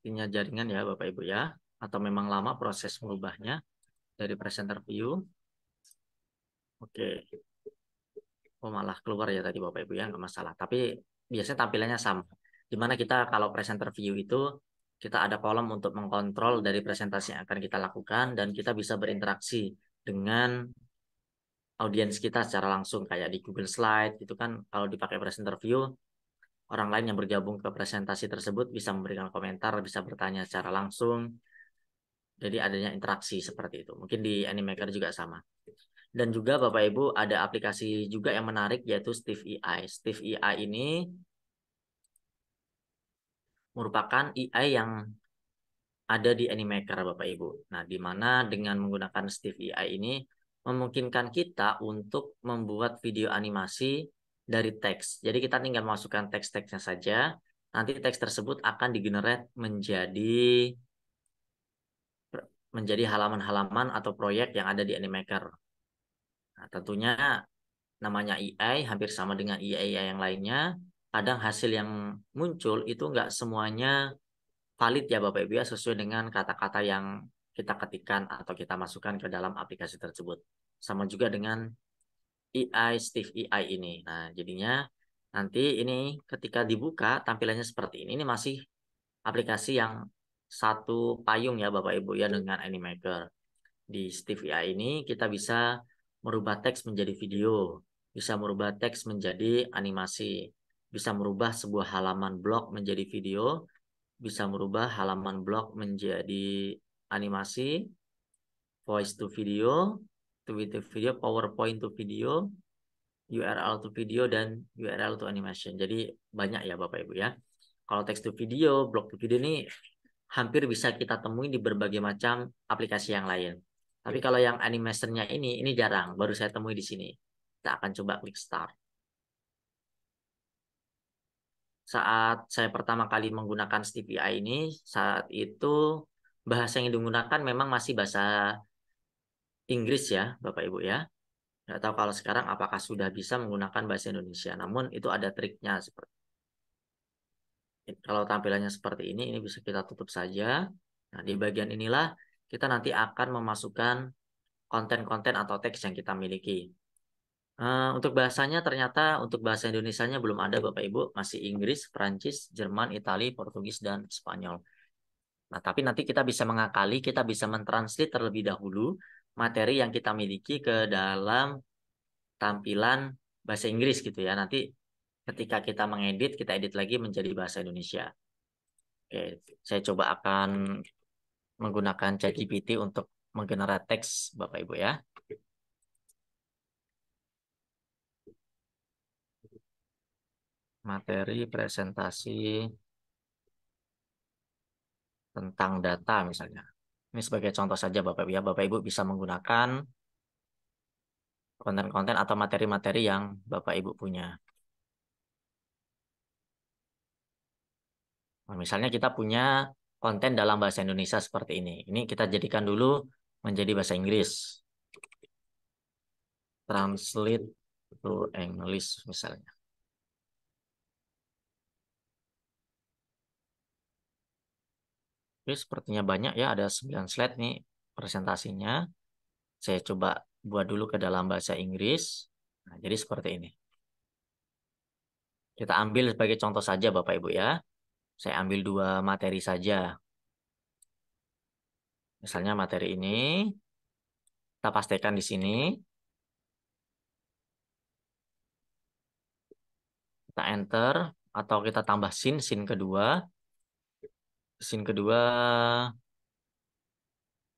sepertinya jaringan ya Bapak Ibu ya, atau memang lama proses merubahnya dari presenter view. Oke, oh malah keluar ya tadi Bapak Ibu ya, nggak masalah. Tapi biasanya tampilannya sama. Dimana kita kalau presenter view itu kita ada kolom untuk mengkontrol dari presentasi yang akan kita lakukan dan kita bisa berinteraksi dengan audiens kita secara langsung kayak di Google Slide itu kan kalau dipakai presenter view orang lain yang bergabung ke presentasi tersebut bisa memberikan komentar, bisa bertanya secara langsung. Jadi adanya interaksi seperti itu. Mungkin di Animaker juga sama. Dan juga Bapak Ibu ada aplikasi juga yang menarik yaitu Steve AI. Steve AI ini merupakan AI yang ada di Animaker Bapak Ibu. Nah, di mana dengan menggunakan Steve AI ini memungkinkan kita untuk membuat video animasi dari teks. Jadi kita tinggal masukkan teks-teksnya saja. Nanti teks tersebut akan digenerate menjadi halaman-halaman atau proyek yang ada di Animaker. Nah, tentunya namanya AI hampir sama dengan AI yang lainnya. Kadang hasil yang muncul itu nggak semuanya valid ya Bapak Ibu ya sesuai dengan kata-kata yang kita ketikkan atau kita masukkan ke dalam aplikasi tersebut. Sama juga dengan AI Steve AI ini. Nah, jadinya nanti ini ketika dibuka tampilannya seperti ini. Ini masih aplikasi yang satu payung ya Bapak Ibu ya dengan Animaker. Di Steve AI ini kita bisa merubah teks menjadi video, bisa merubah teks menjadi animasi, bisa merubah sebuah halaman blog menjadi video, bisa merubah halaman blog menjadi animasi, voice to video, PowerPoint to video, URL to video, dan URL to animation. Jadi banyak ya Bapak Ibu ya. Kalau text to video, blog to video ini hampir bisa kita temui di berbagai macam aplikasi yang lain. Tapi kalau yang animationnya ini jarang, baru saya temui di sini. Kita akan coba klik start. Saat saya pertama kali menggunakan Stevie ini, saat itu bahasa yang digunakan memang masih bahasa Inggris ya, Bapak Ibu ya. Nggak tahu kalau sekarang apakah sudah bisa menggunakan bahasa Indonesia. Namun itu ada triknya seperti kalau tampilannya seperti ini bisa kita tutup saja. Nah, di bagian inilah kita nanti akan memasukkan konten-konten atau teks yang kita miliki. Untuk bahasanya ternyata untuk bahasa Indonesianya belum ada Bapak Ibu, masih Inggris, Perancis, Jerman, Itali, Portugis, dan Spanyol. Nah, tapi nanti kita bisa mengakali, kita bisa mentranslate terlebih dahulu materi yang kita miliki ke dalam tampilan bahasa Inggris gitu ya. Nanti ketika kita mengedit, kita edit lagi menjadi bahasa Indonesia. Oke, saya coba akan menggunakan ChatGPT untuk menggenerate teks Bapak Ibu ya. Materi presentasi tentang data misalnya. Ini sebagai contoh saja Bapak Ibu ya. Bapak Ibu bisa menggunakan konten-konten atau materi-materi yang Bapak Ibu punya. Nah, misalnya kita punya konten dalam bahasa Indonesia seperti ini. Ini kita jadikan dulu menjadi bahasa Inggris. Translate to English misalnya. Oke, sepertinya banyak ya, ada 9 slide nih presentasinya. Saya coba buat dulu ke dalam bahasa Inggris. Nah, jadi seperti ini. Kita ambil sebagai contoh saja Bapak Ibu ya. Saya ambil 2 materi saja. Misalnya materi ini, kita pastikan di sini. Kita enter, atau kita tambah scene kedua. Scene kedua,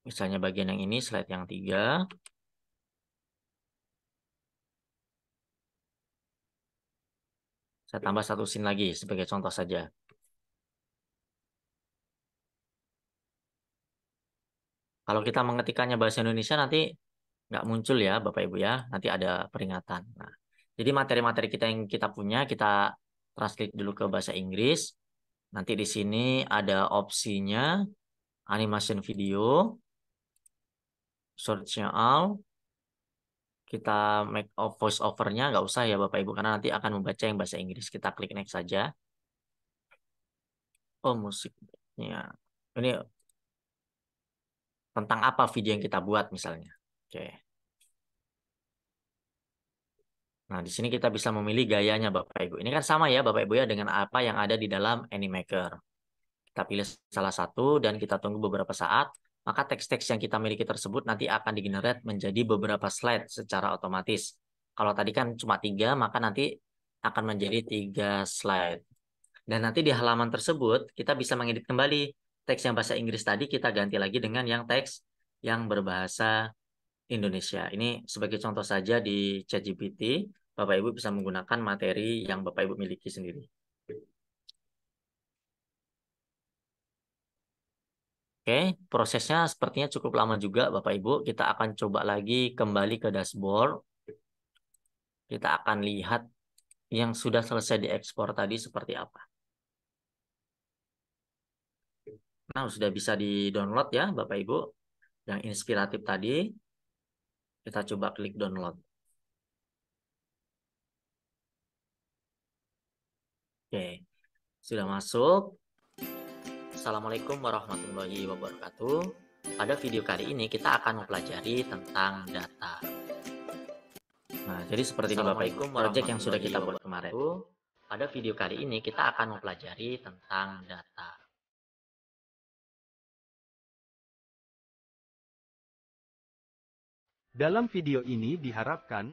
misalnya bagian yang ini, slide yang 3. Saya tambah 1 scene lagi sebagai contoh saja. Kalau kita mengetikkannya bahasa Indonesia nanti nggak muncul ya Bapak Ibu ya. Nanti ada peringatan. Nah, jadi materi-materi kita yang kita punya, kita translate dulu ke bahasa Inggris. Nanti di sini ada opsinya animation video, search-nya all. Kita make of voice over-nya nggak usah ya Bapak Ibu karena nanti akan membaca yang bahasa Inggris. Kita klik next saja. Oh, musiknya. Ini tentang apa video yang kita buat misalnya. Oke. Nah, di sini kita bisa memilih gayanya Bapak Ibu. Ini kan sama ya Bapak Ibu ya dengan apa yang ada di dalam Animaker. Kita pilih salah satu dan kita tunggu beberapa saat. Maka teks-teks yang kita miliki tersebut nanti akan digenerate menjadi beberapa slide secara otomatis. Kalau tadi kan cuma 3, maka nanti akan menjadi 3 slide. Dan nanti di halaman tersebut kita bisa mengedit kembali teks yang bahasa Inggris tadi kita ganti lagi dengan yang teks yang berbahasa Indonesia. Ini sebagai contoh saja di ChatGPT, Bapak Ibu bisa menggunakan materi yang Bapak Ibu miliki sendiri. Oke, prosesnya sepertinya cukup lama juga Bapak Ibu. Kita akan coba lagi kembali ke dashboard. Kita akan lihat yang sudah selesai diekspor tadi seperti apa. Nah, sudah bisa di-download ya Bapak Ibu. Yang inspiratif tadi, kita coba klik download. Oke, sudah masuk. Assalamualaikum warahmatullahi wabarakatuh. Pada video kali ini kita akan mempelajari tentang data. Nah, jadi seperti ini Bapak Ibu, project yang sudah kita buat kemarin. Pada video kali ini kita akan mempelajari tentang data. Dalam video ini diharapkan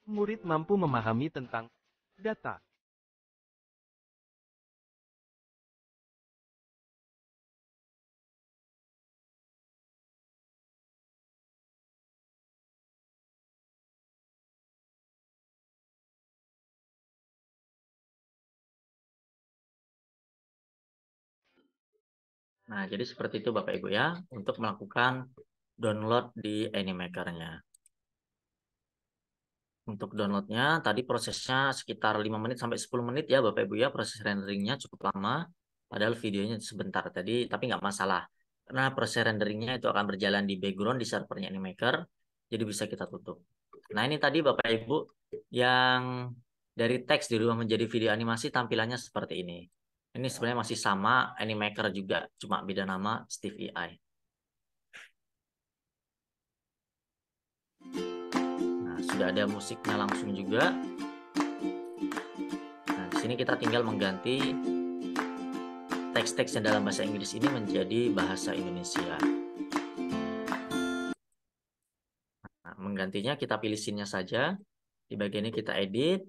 murid mampu memahami tentang data. Nah, jadi seperti itu Bapak Ibu ya, untuk melakukan download di Animaker-nya. Untuk downloadnya, tadi prosesnya sekitar 5 menit sampai 10 menit ya Bapak Ibu ya, proses renderingnya cukup lama. Padahal videonya sebentar tadi, tapi nggak masalah. karena proses renderingnya itu akan berjalan di background di servernya Animaker, jadi bisa kita tutup. Nah ini tadi Bapak Ibu yang dari teks dirubah menjadi video animasi tampilannya seperti ini. Ini sebenarnya masih sama Animaker juga, cuma beda nama Steve AI. Nah sudah ada musiknya langsung juga. Nah di sini kita tinggal mengganti teks-teks yang dalam bahasa Inggris ini menjadi bahasa Indonesia. Nah, menggantinya kita pilih scene-nya saja. Di bagian ini kita edit.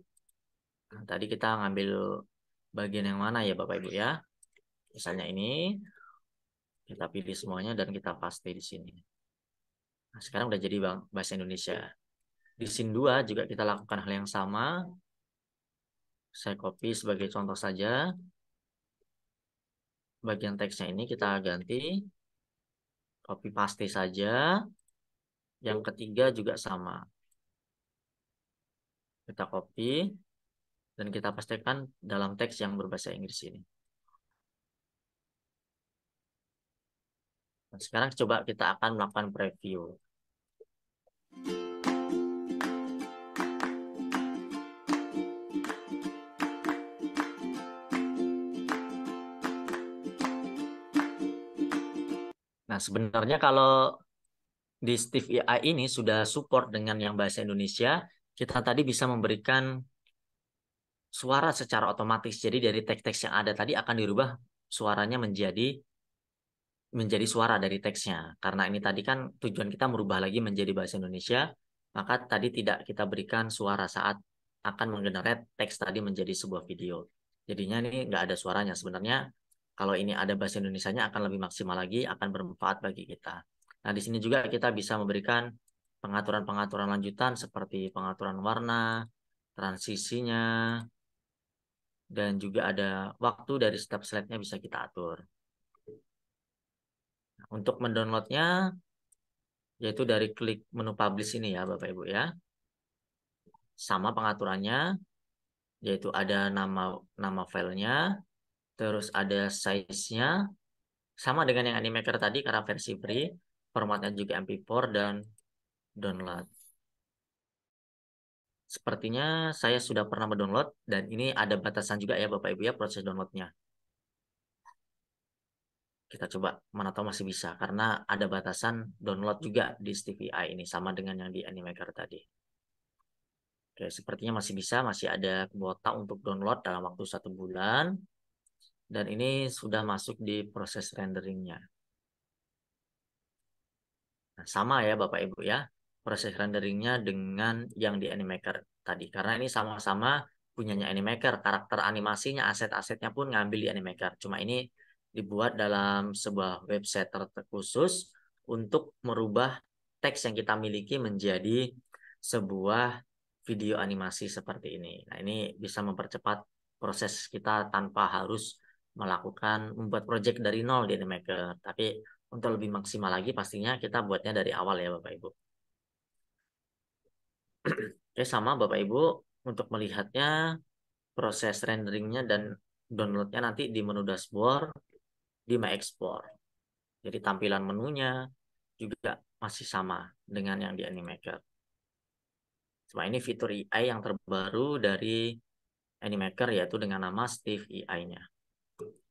Nah, tadi kita ngambil bagian yang mana ya Bapak Ibu ya? Misalnya ini. Kita pilih semuanya dan kita paste di sini. Nah, sekarang udah jadi bahasa Indonesia. Di scene 2 juga kita lakukan hal yang sama. Saya copy sebagai contoh saja. Bagian teksnya ini kita ganti. Copy paste saja. Yang ketiga juga sama. Kita copy dan kita pastikan dalam teks yang berbahasa Inggris ini. Nah, sekarang coba kita akan melakukan preview. Nah, sebenarnya kalau di Steve AI ini sudah support dengan yang bahasa Indonesia, kita tadi bisa memberikan suara secara otomatis. Jadi dari teks-teks yang ada tadi akan dirubah suaranya menjadi suara dari teksnya. Karena ini tadi kan tujuan kita merubah lagi menjadi bahasa Indonesia, maka tadi tidak kita berikan suara saat akan menggenerate teks tadi menjadi sebuah video. Jadinya ini nggak ada suaranya. Sebenarnya kalau ini ada bahasa Indonesianya akan lebih maksimal lagi, akan bermanfaat bagi kita. Nah, di sini juga kita bisa memberikan pengaturan-pengaturan lanjutan seperti pengaturan warna, transisinya, dan juga ada waktu dari setiap slide-nya bisa kita atur. Nah, untuk mendownloadnya, yaitu dari klik menu publish ini ya Bapak Ibu ya. Sama pengaturannya, yaitu ada nama filenya, terus ada size-nya, sama dengan yang Animaker tadi karena versi free, formatnya juga MP4 dan download. Sepertinya saya sudah pernah mendownload dan ini ada batasan juga ya Bapak Ibu ya proses downloadnya. Kita coba mana tahu masih bisa karena ada batasan download juga di Steve AI ini sama dengan yang di Animaker tadi. Oke, sepertinya masih bisa, masih ada kuota untuk download dalam waktu 1 bulan. Dan ini sudah masuk di proses renderingnya. Nah, sama ya Bapak Ibu ya, proses renderingnya dengan yang di Animaker tadi. Karena ini sama-sama punyanya Animaker, karakter animasinya, aset-asetnya pun ngambil di Animaker. Cuma ini dibuat dalam sebuah website terkhusus untuk merubah teks yang kita miliki menjadi sebuah video animasi seperti ini. Nah, ini bisa mempercepat proses kita tanpa harus membuat project dari nol di Animaker. Tapi untuk lebih maksimal lagi pastinya kita buatnya dari awal ya Bapak Ibu. Oke, sama Bapak Ibu untuk melihatnya proses renderingnya dan downloadnya nanti di menu dashboard di My Export. Jadi tampilan menunya juga masih sama dengan yang di Animaker. Cuma ini fitur AI yang terbaru dari Animaker yaitu dengan nama Steve AI-nya.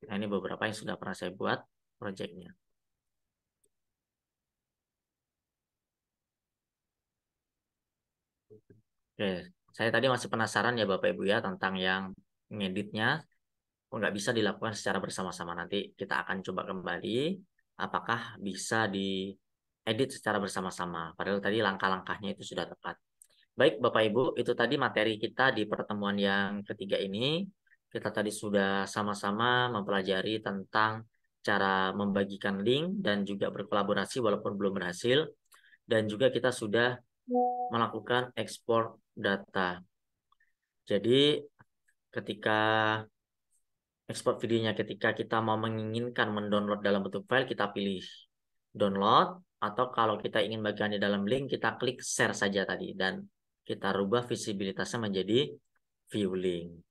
Nah, ini beberapa yang sudah pernah saya buat projectnya. Oke, saya tadi masih penasaran ya Bapak Ibu ya tentang yang ngeditnya. Kok nggak bisa dilakukan secara bersama-sama. Nanti kita akan coba kembali apakah bisa diedit secara bersama-sama. Padahal tadi langkah-langkahnya itu sudah tepat. Baik Bapak Ibu, itu tadi materi kita di pertemuan yang ketiga ini. Kita tadi sudah sama-sama mempelajari tentang cara membagikan link dan juga berkolaborasi walaupun belum berhasil. Dan juga kita sudah melakukan ekspor data. Jadi ketika ekspor videonya, ketika kita mau menginginkan mendownload dalam bentuk file, kita pilih download. Atau kalau kita ingin bagiannya dalam link, kita klik share saja tadi. Dan kita rubah visibilitasnya menjadi view link.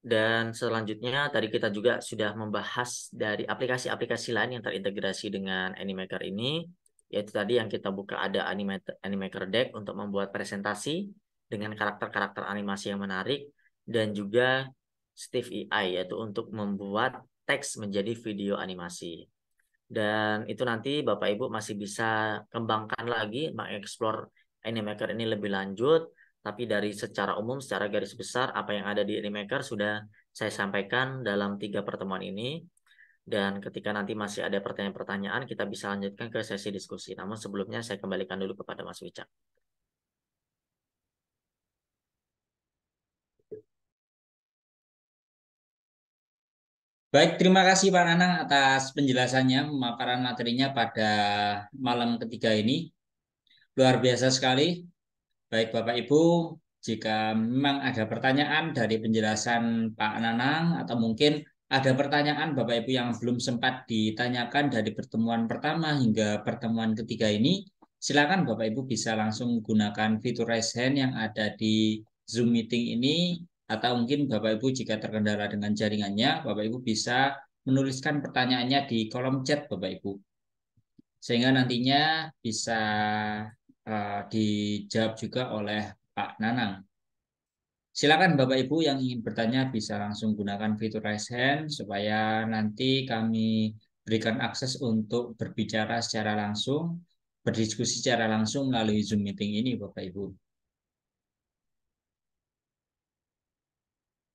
Dan selanjutnya tadi kita juga sudah membahas dari aplikasi-aplikasi lain yang terintegrasi dengan Animaker ini, yaitu tadi yang kita buka ada Animaker Deck untuk membuat presentasi dengan karakter-karakter animasi yang menarik, dan juga Steve AI yaitu untuk membuat teks menjadi video animasi. Dan itu nanti Bapak Ibu masih bisa kembangkan lagi, mengeksplor Animaker ini lebih lanjut. Tapi dari secara umum, secara garis besar, apa yang ada di Animaker sudah saya sampaikan dalam 3 pertemuan ini. Dan ketika nanti masih ada pertanyaan-pertanyaan, kita bisa lanjutkan ke sesi diskusi. Namun sebelumnya saya kembalikan dulu kepada Mas Wicak. Baik, terima kasih Pak Nanang atas penjelasannya, pemaparan materinya pada malam ketiga ini. Luar biasa sekali. Baik Bapak Ibu, jika memang ada pertanyaan dari penjelasan Pak Nanang atau mungkin ada pertanyaan Bapak Ibu yang belum sempat ditanyakan dari pertemuan pertama hingga pertemuan ketiga ini, silakan Bapak Ibu bisa langsung gunakan fitur raise hand yang ada di Zoom meeting ini, atau mungkin Bapak Ibu jika terkendala dengan jaringannya, Bapak Ibu bisa menuliskan pertanyaannya di kolom chat Bapak Ibu, sehingga nantinya bisa dijawab juga oleh Pak Nanang. Silakan Bapak Ibu yang ingin bertanya bisa langsung gunakan fitur raise hand supaya nanti kami berikan akses untuk berbicara secara langsung, berdiskusi secara langsung melalui Zoom meeting ini Bapak Ibu.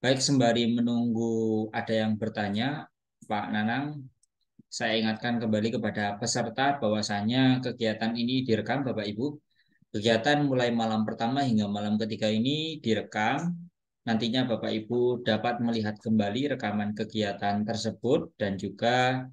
Baik, sembari menunggu ada yang bertanya, Pak Nanang, saya ingatkan kembali kepada peserta bahwasanya kegiatan ini direkam Bapak Ibu. Kegiatan mulai malam pertama hingga malam ketiga ini direkam. Nantinya Bapak Ibu dapat melihat kembali rekaman kegiatan tersebut dan juga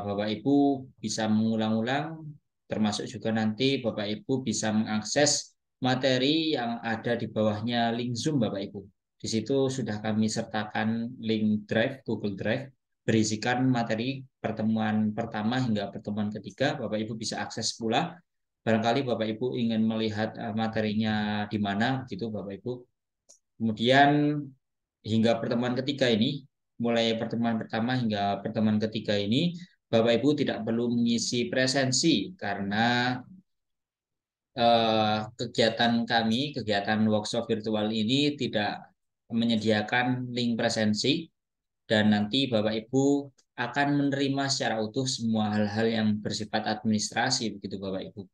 Bapak Ibu bisa mengulang-ulang, termasuk juga nanti Bapak Ibu bisa mengakses materi yang ada di bawahnya link Zoom Bapak Ibu. Di situ sudah kami sertakan link Drive, Google Drive, berisikan materi pertemuan pertama hingga pertemuan ketiga. Bapak Ibu bisa akses pula. Barangkali Bapak Ibu ingin melihat materinya di mana, begitu Bapak Ibu. Kemudian hingga pertemuan ketiga ini, mulai pertemuan pertama hingga pertemuan ketiga ini, Bapak Ibu tidak perlu mengisi presensi karena kegiatan kami, kegiatan workshop virtual ini tidak menyediakan link presensi, dan nanti Bapak Ibu akan menerima secara utuh semua hal-hal yang bersifat administrasi, begitu Bapak Ibu.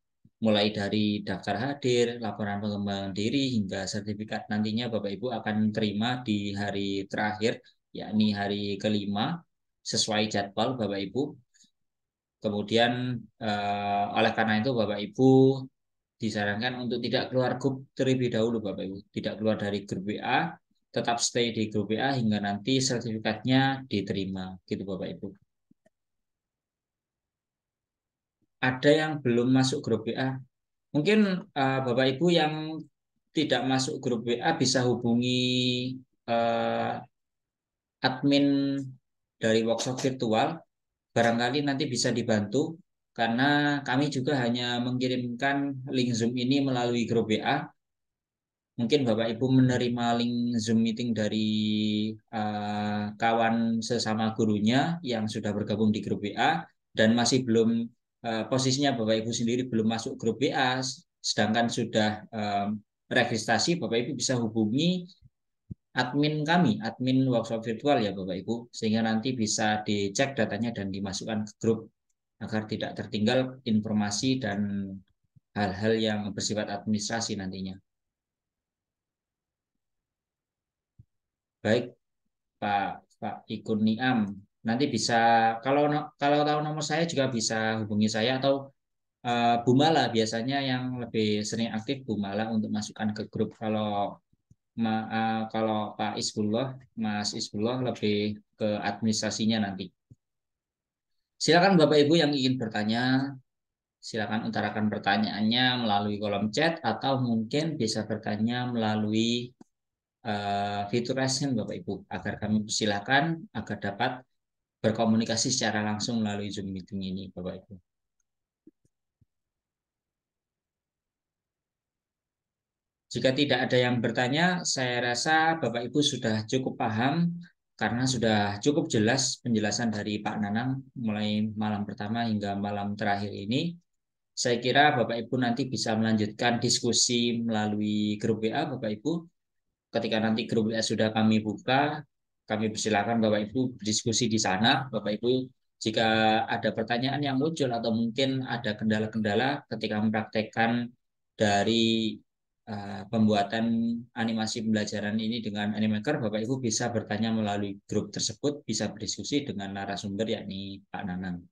Mulai dari daftar hadir, laporan pengembangan diri, hingga sertifikat nantinya Bapak Ibu akan terima di hari terakhir, yakni hari kelima, sesuai jadwal Bapak Ibu. Kemudian oleh karena itu Bapak Ibu disarankan untuk tidak keluar grup terlebih dahulu Bapak Ibu. Tidak keluar dari grup WA, tetap stay di grup WA hingga nanti sertifikatnya diterima, gitu Bapak Ibu. Ada yang belum masuk grup WA, mungkin Bapak Ibu yang tidak masuk grup WA bisa hubungi uh, admin dari workshop virtual, barangkali nanti bisa dibantu karena kami juga hanya mengirimkan link Zoom ini melalui grup WA. Mungkin Bapak Ibu menerima link Zoom meeting dari kawan sesama gurunya yang sudah bergabung di grup WA dan masih belum, posisinya Bapak Ibu sendiri belum masuk grup WA, sedangkan sudah registrasi, Bapak Ibu bisa hubungi admin kami, admin workshop virtual ya Bapak Ibu, sehingga nanti bisa dicek datanya dan dimasukkan ke grup agar tidak tertinggal informasi dan hal-hal yang bersifat administrasi nantinya. Baik, Pak Ikun Niam, nanti bisa, kalau tahu nomor saya juga bisa hubungi saya, atau Bu Mala biasanya yang lebih sering aktif, Bu Mala, untuk masukkan ke grup. Kalau Pak Isbullah, Mas Isbullah lebih ke administrasinya nanti. Silakan Bapak Ibu yang ingin bertanya, silakan utarakan pertanyaannya melalui kolom chat atau mungkin bisa bertanya melalui fitur raise hand Bapak Ibu, agar kami silakan agar dapat berkomunikasi secara langsung melalui Zoom meeting ini Bapak Ibu. Jika tidak ada yang bertanya, saya rasa Bapak Ibu sudah cukup paham karena sudah cukup jelas penjelasan dari Pak Nanang mulai malam pertama hingga malam terakhir ini. Saya kira Bapak Ibu nanti bisa melanjutkan diskusi melalui grup WA Bapak Ibu. Ketika nanti grup WA sudah kami buka, kami persilakan Bapak Ibu berdiskusi di sana. Bapak Ibu, jika ada pertanyaan yang muncul atau mungkin ada kendala-kendala ketika mempraktekkan dari pembuatan animasi pembelajaran ini dengan Animaker, Bapak Ibu bisa bertanya melalui grup tersebut, bisa berdiskusi dengan narasumber yakni Pak Nanang.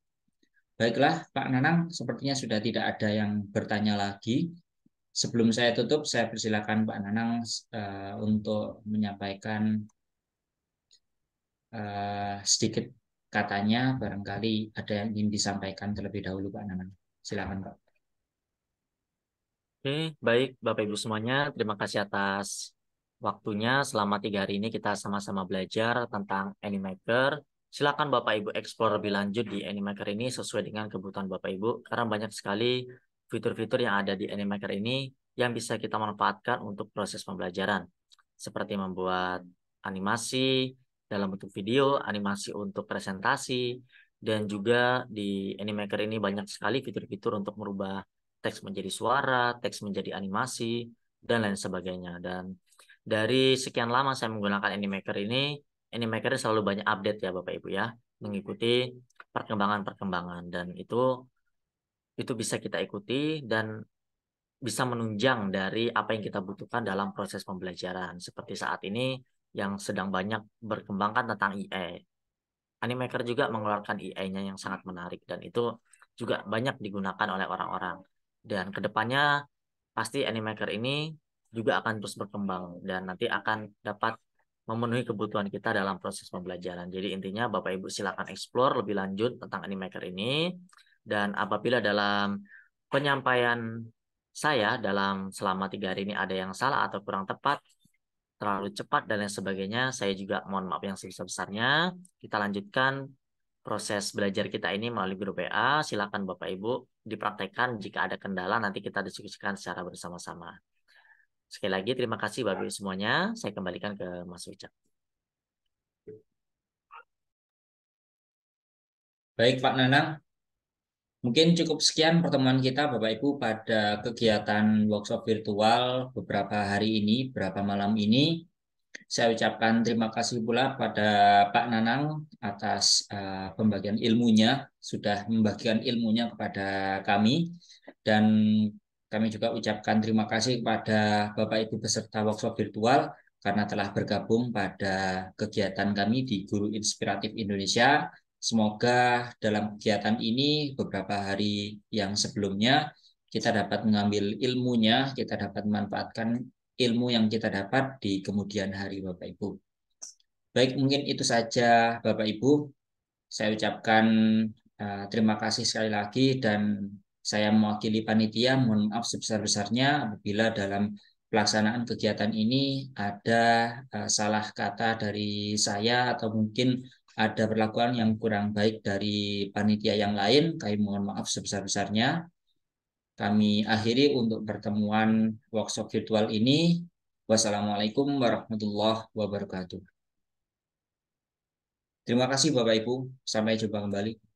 Baiklah, Pak Nanang, sepertinya sudah tidak ada yang bertanya lagi. Sebelum saya tutup, saya persilakan Pak Nanang untuk menyampaikan sedikit katanya. Barangkali ada yang ingin disampaikan terlebih dahulu, Pak Nanang. Silakan, Pak. Oke, baik Bapak Ibu semuanya, terima kasih atas waktunya. Selama 3 hari ini kita sama-sama belajar tentang Animaker. Silakan Bapak Ibu explore lebih lanjut di Animaker ini sesuai dengan kebutuhan Bapak Ibu, karena banyak sekali fitur-fitur yang ada di Animaker ini yang bisa kita manfaatkan untuk proses pembelajaran, seperti membuat animasi dalam bentuk video, animasi untuk presentasi, dan juga di Animaker ini banyak sekali fitur-fitur untuk merubah teks menjadi suara, teks menjadi animasi, dan lain sebagainya. Dan dari sekian lama saya menggunakan Animaker ini, Animaker selalu banyak update ya Bapak Ibu ya, mengikuti perkembangan-perkembangan, dan itu bisa kita ikuti dan bisa menunjang dari apa yang kita butuhkan dalam proses pembelajaran. Seperti saat ini yang sedang banyak berkembangkan tentang AI. Animaker juga mengeluarkan AI-nya yang sangat menarik, dan itu juga banyak digunakan oleh orang-orang. Dan kedepannya pasti Animaker ini juga akan terus berkembang dan nanti akan dapat memenuhi kebutuhan kita dalam proses pembelajaran. Jadi intinya Bapak Ibu silakan explore lebih lanjut tentang Animaker ini, dan apabila dalam penyampaian saya dalam selama 3 hari ini ada yang salah atau kurang tepat, terlalu cepat dan lain sebagainya, saya juga mohon maaf yang sebesar-besarnya. Kita lanjutkan proses belajar kita ini melalui grup WA. Silakan Bapak Ibu dipraktekkan, jika ada kendala nanti kita diskusikan secara bersama-sama. Sekali lagi terima kasih Bapak Ibu semuanya. Saya kembalikan ke Mas Wicak. Baik, Pak Nanang. Mungkin cukup sekian pertemuan kita Bapak Ibu pada kegiatan workshop virtual beberapa hari ini, beberapa malam ini. Saya ucapkan terima kasih pula pada Pak Nanang atas pembagian ilmunya, sudah membagikan ilmunya kepada kami. Dan kami juga ucapkan terima kasih kepada Bapak Ibu peserta workshop virtual karena telah bergabung pada kegiatan kami di Guru Inspiratif Indonesia. Semoga dalam kegiatan ini beberapa hari yang sebelumnya kita dapat mengambil ilmunya, kita dapat memanfaatkan ilmu yang kita dapat di kemudian hari Bapak Ibu. Baik, mungkin itu saja Bapak Ibu. Saya ucapkan terima kasih sekali lagi dan saya mewakili panitia mohon maaf sebesar-besarnya apabila dalam pelaksanaan kegiatan ini ada salah kata dari saya atau mungkin ada perlakuan yang kurang baik dari panitia yang lain. Kami mohon maaf sebesar-besarnya. Kami akhiri untuk pertemuan workshop virtual ini. Wassalamualaikum warahmatullahi wabarakatuh. Terima kasih Bapak Ibu. Sampai jumpa kembali.